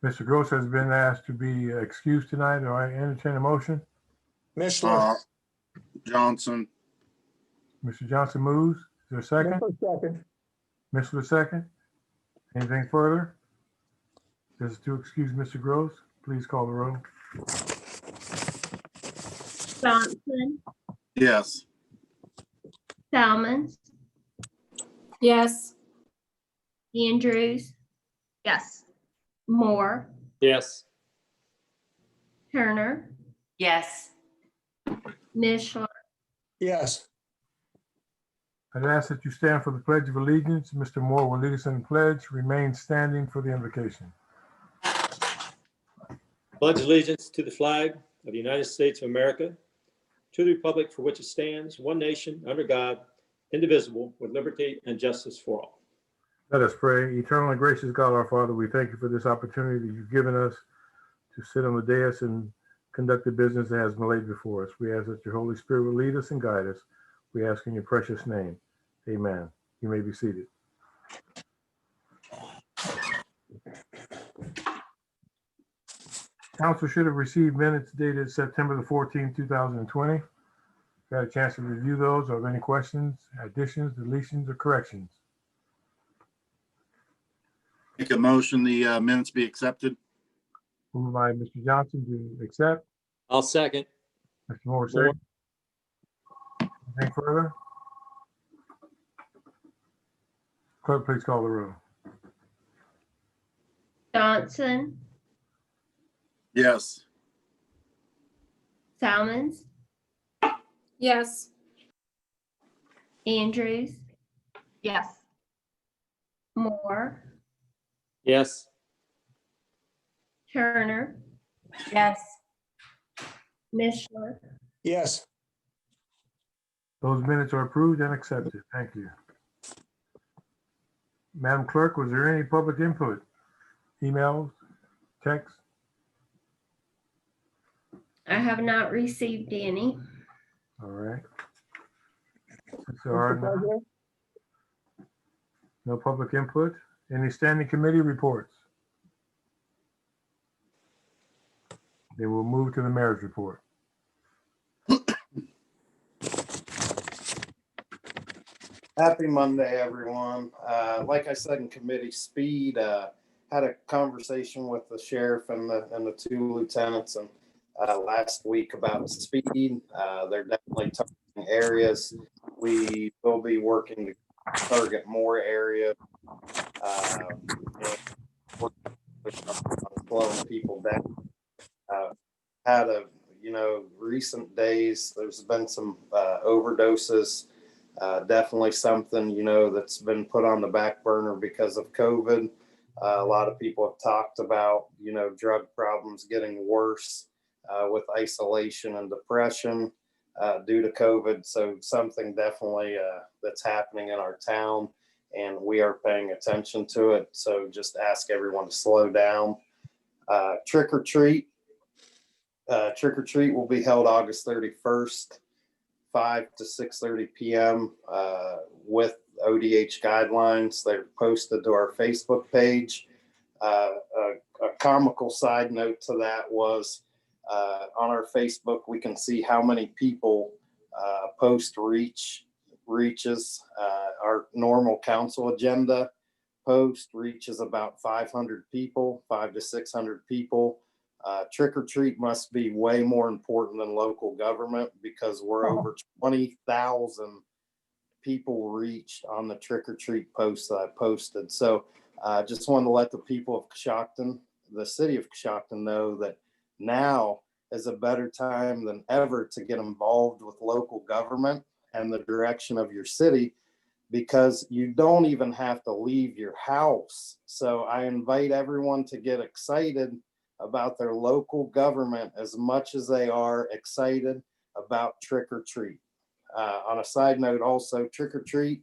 Mr. Gross has been asked to be excused tonight. Do I entertain a motion? Mishler. Johnson. Mr. Johnson moves. Is there a second? Second. Mr. Second. Anything further? Just to excuse Mr. Gross, please call the roll. Johnson, Yes. Salmons, Yes. Andrews, Yes. Moore, Yes. Turner, Yes. Mishler, Yes. I'd ask that you stand for the Pledge of Allegiance. Mr. Moore will lead us in the pledge. Remain standing for the invocation. Pledge allegiance to the flag of the United States of America, to the republic for which it stands, one nation, under God, indivisible, with liberty and justice for all. Let us pray. Eternal and gracious God, our Father, we thank you for this opportunity that you've given us to sit on the dais and conduct the business that has been laid before us. We ask that your Holy Spirit will lead us and guide us. We ask in your precious name. Amen. You may be seated. Council should have received minutes dated September the 14th, 2020. Got a chance to review those. Are there any questions, additions, deletions, or corrections? Make a motion the minutes be accepted. Moved by Mr. Johnson to accept. I'll second. Mr. Moore, Moore. second. Anything further? Clerk, please call the roll. Johnson, Yes. Salmons, Yes. Andrews, Yes. Moore, Yes. Turner, Yes. Mishler, Yes. Those minutes are approved and accepted. Thank you. Madam Clerk, was there any public input? Emails, text? I have not received any. All right. Since there are none, no public input. Any standing committee reports? Then we'll move to the mayor's report. Happy Monday, everyone. Like I said in committee, speed, had a conversation with the sheriff and the two lieutenants and last week about speed. They're definitely targeting areas. We will be working to target more areas. And slowing people down. Had a, recent days, there's been some overdoses. Definitely something, that's been put on the back burner because of COVID. A lot of people have talked about, drug problems getting worse with isolation and depression due to COVID. So something definitely that's happening in our town, and we are paying attention to it. So just ask everyone to slow down. Trick or treat. Trick or treat will be held August 31st. 5 to 6:30 p.m. With ODH guidelines. They're posted to our Facebook page. A comical side note to that was on our Facebook, we can see how many people post reaches. Our normal council agenda post reaches about 500 people, 500 to 600 people. Trick or treat must be way more important than local government because we're over 20,000 people reached on the trick or treat post that I posted. So just wanted to let the people of Coshocton, the city of Coshocton, know that now is a better time than ever to get involved with local government and the direction of your city, because you don't even have to leave your house. So I invite everyone to get excited about their local government as much as they are excited about trick or treat. On a side note, also trick or treat,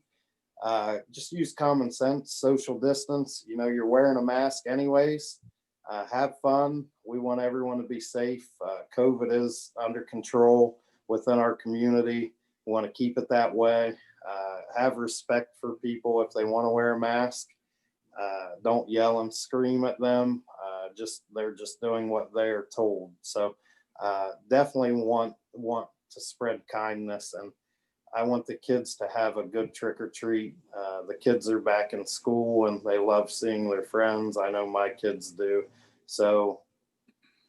just use common sense, social distance. You're wearing a mask anyways. Have fun. We want everyone to be safe. COVID is under control within our community. We want to keep it that way. Have respect for people if they want to wear a mask. Don't yell and scream at them. They're just doing what they're told. So definitely want spread kindness. And I want the kids to have a good trick or treat. The kids are back in school and they love seeing their friends. I know my kids do. So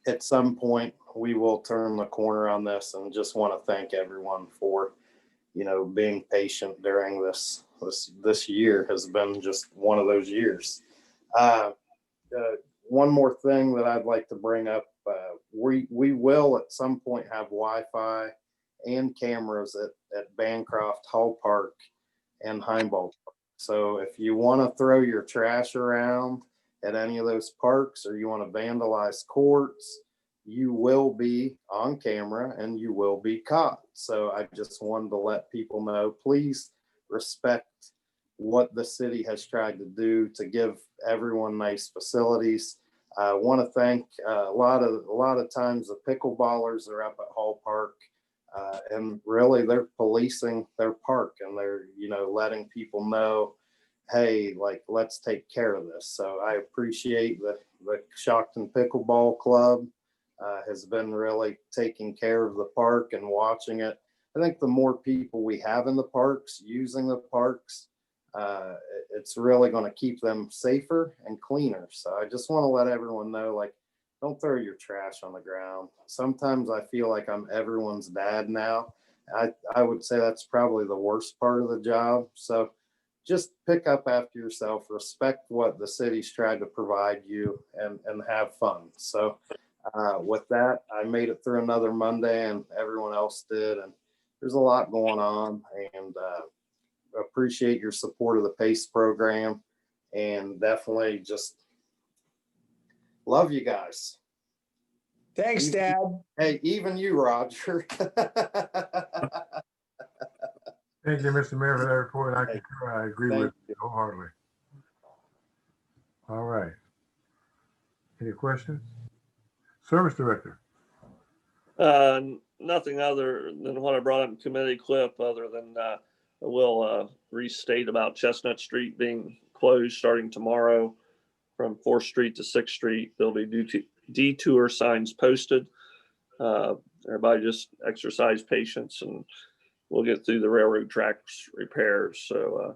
at some point we will turn the corner on this, and just want to thank everyone for, being patient during this year. Has been just one of those years. One more thing that I'd like to bring up, we will at some point have Wi-Fi and cameras at Bancroft, Hall Park, and Heimball. So if you want to throw your trash around at any of those parks, or you want to vandalize courts, you will be on camera and you will be caught. So I just wanted to let people know, please respect what the city has tried to do to give everyone nice facilities. I want to thank a lot of times the pickleballers are up at Hall Park, and really they're policing their park, and they're letting people know, hey, like, let's take care of this. So I appreciate the Coshocton Pickleball Club has been really taking care of the park and watching it. I think the more people we have in the parks, using the parks, it's really going to keep them safer and cleaner. So I just want to let everyone know, like, don't throw your trash on the ground. Sometimes I feel like I'm everyone's dad now. I would say that's probably the worst part of the job. So just pick up after yourself, respect what the city's tried to provide you, and have fun. So with that, I made it through another Monday, and everyone else did. And there's a lot going on, and appreciate your support of the PACE program, and definitely just love you guys. Thanks, Dad. Hey, even you, Roger. Thank you, Mr. Mayor, for that report. I agree with you wholeheartedly. All right. Any questions? Service Director. Nothing other than what I brought up in committee clip, other than I will restate about Chestnut Street being closed starting tomorrow from 4th Street to 6th Street. There'll be detour signs posted. Everybody just exercise patience, and we'll get through the railroad tracks repairs. So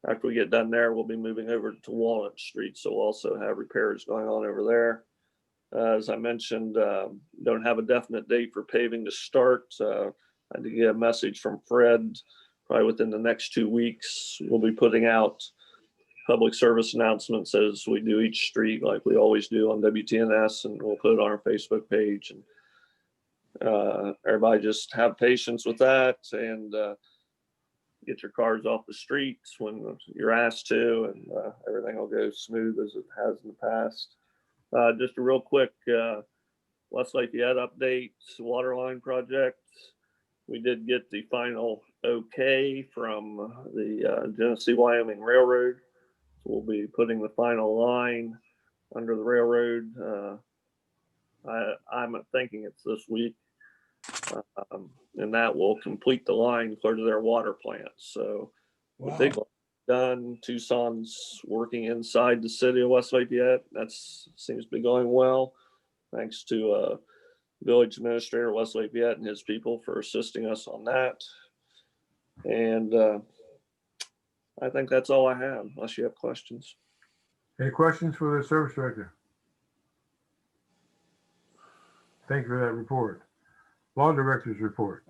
after we get done there, we'll be moving over to Walnut Street. So we'll also have repairs going on over there. As I mentioned, don't have a definite date for paving to start. I had to get a message from Fred, probably within the next 2 weeks. We'll be putting out public service announcements as we do each street, like we always do on WTNS, and we'll put it on our Facebook page. And everybody just have patience with that, and get your cars off the streets when you're asked to, and everything will go smooth as it has in the past. Just a real quick West Lafayette update, waterline project. We did get the final okay from the Genesee Wyoming Railroad. So we'll be putting the final line under the railroad. I'm thinking it's this week. And that will complete the line clear to their water plant. So the big one done. Tucson's working inside the city of West Lafayette. That seems to be going well. Thanks to village administrator West Lafayette and his people for assisting us on that. And I think that's all I have, unless you have questions. Any questions for the Service Director? Thank you for that report. Law Director's report.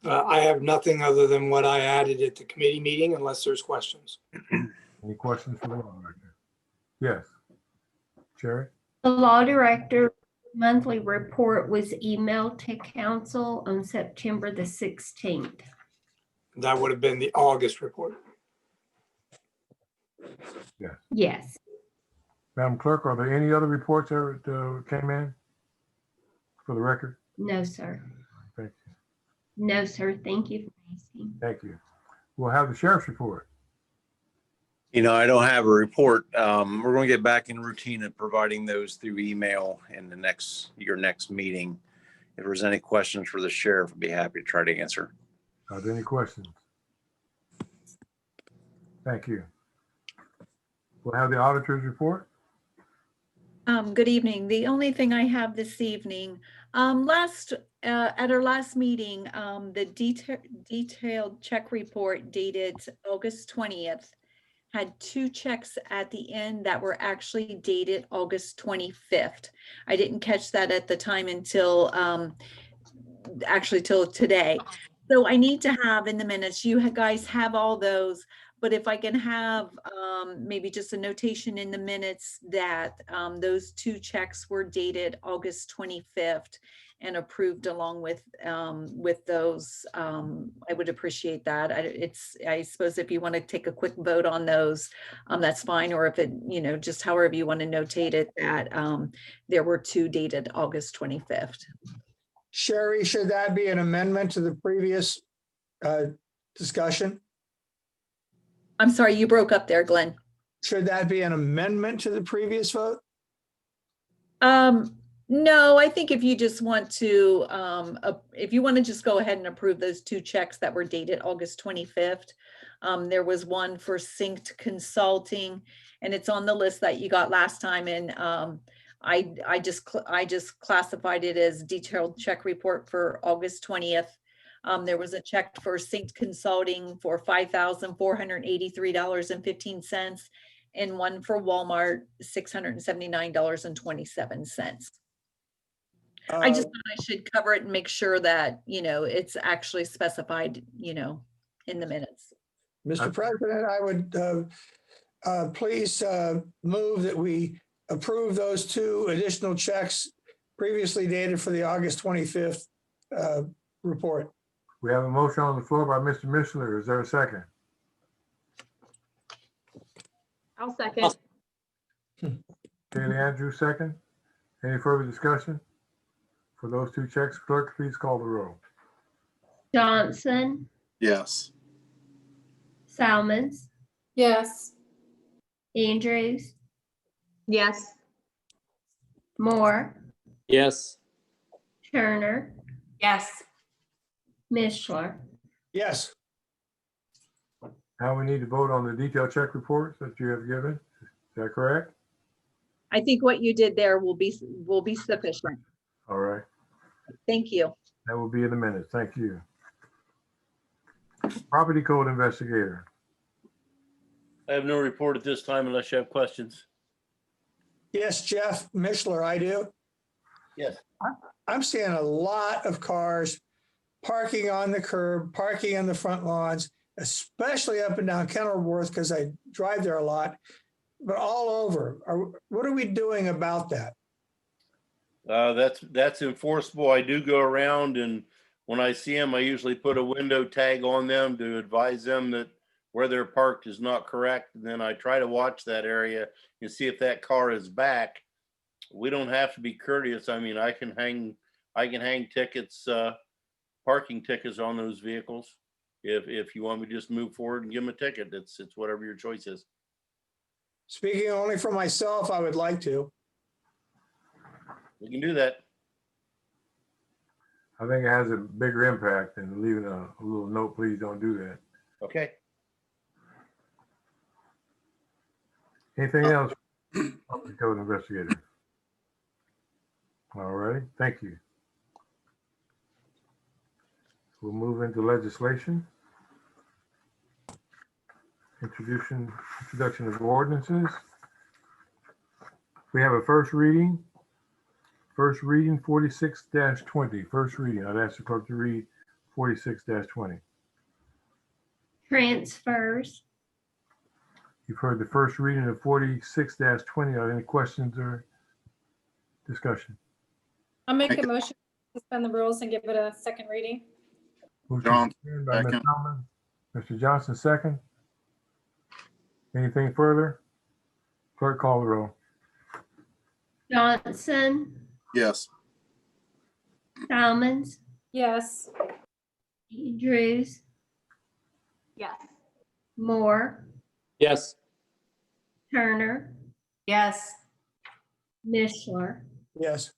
I have nothing other than what I added at the committee meeting, unless there's questions. Any questions for the Law Director? Yes. Sherry? The Law Director monthly report was emailed to council on September the 16th. That would have been the August report. Yes. Yes. Madam Clerk, are there any other reports that came in for the record? No, sir. Thank you. No, sir. Thank you for asking. Thank you. We'll have the Sheriff's report. I don't have a report. We're going to get back in routine of providing those through email in your next meeting. If there's any questions for the sheriff, I'd be happy to try to answer. Are there any questions? Thank you. We'll have the auditor's report. Good evening. The only thing I have this evening, last at our last meeting, the detailed check report dated August 20th had 2 checks at the end that were actually dated August 25th. I didn't catch that at the time until actually till today. So I need to have in the minutes, you guys have all those, but if I can have maybe just a notation in the minutes that those 2 checks were dated August 25th and approved along with those, I would appreciate that. I suppose if you want to take a quick vote on those, that's fine. Or if it, just however you want to notate it, that there were 2 dated August 25th. Sherry, should that be an amendment to the previous discussion? I'm sorry, you broke up there, Glenn. Should that be an amendment to the previous vote? No, I think if you just want to, if you want to just go ahead and approve those 2 checks that were dated August 25th. There was one for Synced Consulting, and it's on the list that you got last time. And I just classified it as detailed check report for August 20th. There was a check for Synced Consulting for $5,483.15 and one for Walmart, $679.27. I just thought I should cover it and make sure that, it's actually specified, in the minutes. Mr. President, I would please move that we approve those 2 additional checks previously dated for the August 25th report. We have a motion on the floor by Mr. Mishler. Is there a second? I'll second. Haley Andrews, second. Any further discussion? For those 2 checks, clerk, please call the roll. Johnson, Yes. Salmons, Yes. Andrews, Yes. Moore, Yes. Turner, Yes. Mishler. Yes. Now we need to vote on the detailed check reports that you have given. Is that correct? I think what you did there will be sufficient. All right. Thank you. That will be in the minutes. Thank you. Property code investigator. I have no report at this time unless you have questions. Yes, Jeff Mishler, I do. Yes. I'm seeing a lot of cars parking on the curb, parking on the front lawns, especially up and down Kenilworth because I drive there a lot, but all over. What are we doing about that? That's enforceable. I do go around, and when I see them, I usually put a window tag on them to advise them that where they're parked is not correct. And then I try to watch that area and see if that car is back. We don't have to be courteous. I mean, I can hang tickets, parking tickets on those vehicles. If you want me to just move forward and give them a ticket, it's whatever your choice is. Speaking only for myself, I would like to. We can do that. I think it has a bigger impact than leaving a little note, please don't do that. Okay. Anything else? Property code investigator. All right, thank you. We'll move into legislation. Introduction of ordinances. We have a first reading. First reading 46-20. First reading. I'd ask the clerk to read 46-20. Transfers, You've heard the first reading of 46-20. Are there any questions or discussion? I'll make a motion to suspend the rules and give it a second reading. Moved to Johnson, suspend by Ms. second. Hellman. Mr. Johnson, second. Anything further? Clerk, call the roll. Johnson, Yes. Salmons, Yes. Andrews, Yes. Moore, Yes. Turner, Yes. Mishler. Yes.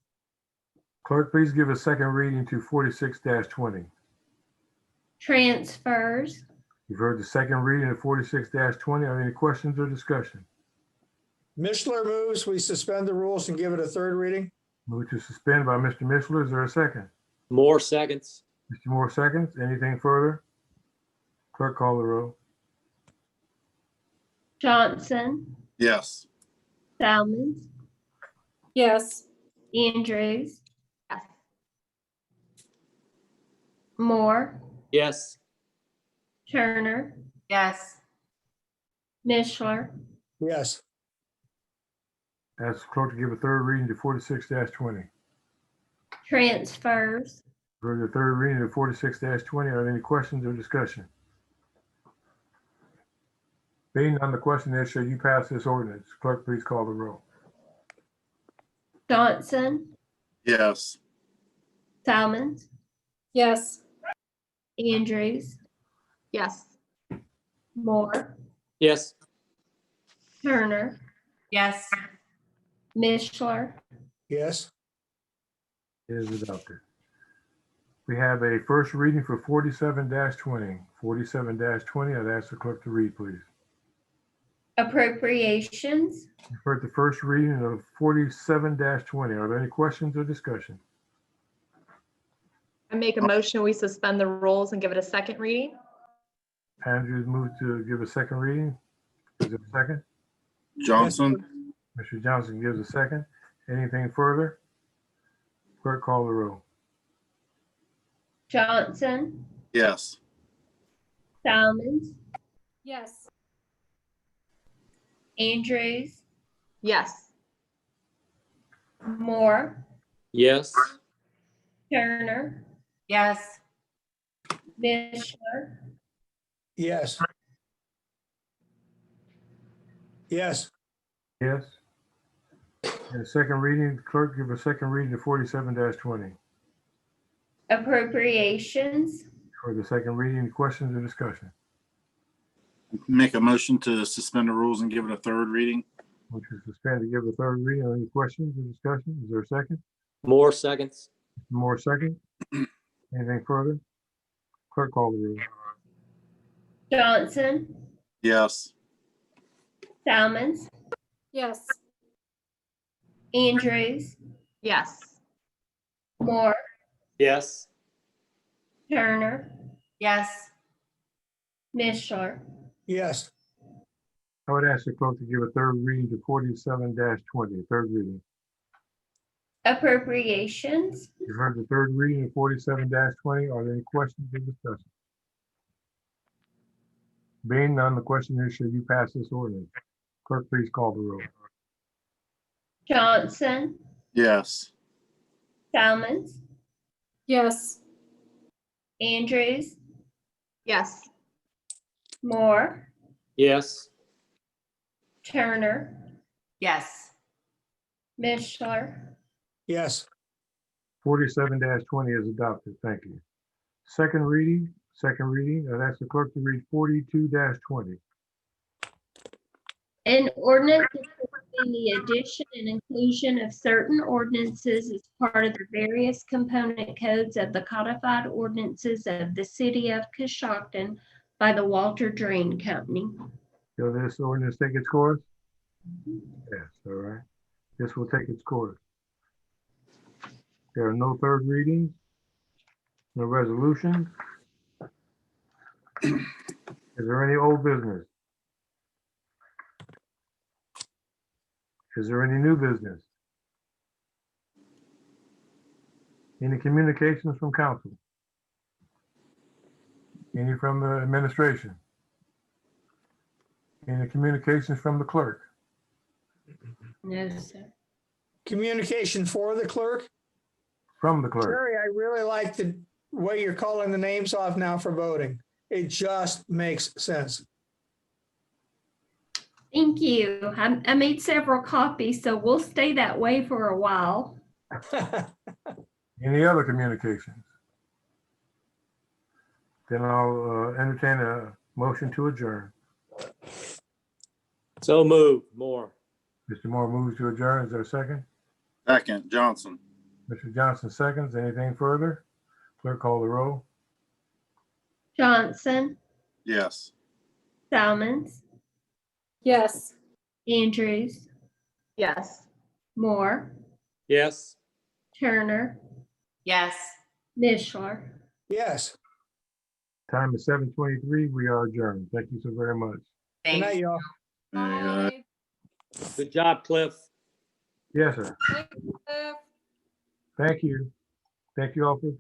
Clerk, please give a second reading to 46-20. Transfers, You've heard the second reading of 46-20. Are there any questions or discussion? Mishler moves, we suspend the rules and give it a third reading. Move to suspend by Mr. Mishler. Is there a second? More seconds. Mr. Moore seconds. Anything further? Clerk call the roll. Johnson, Yes. Salmons, Yes. Andrews, Yes. Moore, Yes. Turner, Yes. Mishler, Yes. Ask the clerk to give a third reading to 46-20. transfers, For the third reading of 46-20, are there any questions or discussion? Being none, the question is, shall you pass this ordinance? Clerk, please call the roll. Johnson, Yes. Salmons, Yes. Andrews, Yes. Moore, Yes. Turner, Yes. Mishler, Yes. It is adopted. We have a first reading for 47-20. 47-20, I'd ask the clerk to read, please. appropriations, You've heard the first reading of 47-20. Are there any questions or discussion? I make a motion, we suspend the rules and give it a second reading. Andrews moved to give a second reading. Is there a second? Johnson. Mr. Johnson gives a second. Anything further? Clerk call the roll. Johnson, Yes. Salmons, Yes. Andrews, Yes. Moore, Yes. Turner, Yes. Mishler, Yes. Yes. Yes. And second reading, clerk give a second reading to 47-20. appropriations, For the second reading, questions or discussion? Make a motion to suspend the rules and give it a third reading. Motion to suspend to give a third reading. Are there any questions or discussion? Is there a second? More seconds. More second? Anything further? Clerk call the roll. Johnson, Yes. Salmons, Yes. Andrews, Yes. Moore, Yes. Turner, Yes. Mishler, Yes. I would ask the clerk to give a third reading to 47-20, third reading. appropriations, You've heard the third reading of 47-20. Are there any questions or discussion? Being none, the question is, should you pass this ordinance? Clerk, please call the roll. Johnson, Yes. Salmons, Yes. Andrews, Yes. Moore, Yes. Turner, Yes. Mishler, Yes. 47-20 is adopted. Thank you. Second reading, I'd ask the clerk to read 42-20. an ordinance approving the addition and inclusion of certain ordinances as part of the various component codes of the codified ordinances of the city of Coshocton by the Walter Drain Company. Will this ordinance take its course? Yes, all right. This will take its course. There are no third readings, no resolutions. Is there any old business? Is there any new business? Any communications from council? Any from the administration? Any communications from the clerk? No, sir. Communication for the clerk. From the clerk. Jerry, I really like the way you're calling the names off now for voting. It just makes sense. Thank you. I made several copies, so we'll stay that way for a while. Any other communications? Then I'll entertain a motion to adjourn. So moved. More. Mr. Moore moves to adjourn. Is there a second? Second, Johnson. Mr. Johnson seconds. Anything further? Clerk call the roll. Johnson, Yes. Salmons, Yes. Andrews, Yes. Moore, Yes. Turner, Yes. Mishler. Yes. Time is 7:23. We are adjourned. Thank you so very much. Good night, Thanks. y'all. Bye. Good job, Cliff. Yes, sir. Thanks, Cliff. Thank you. Thank you all for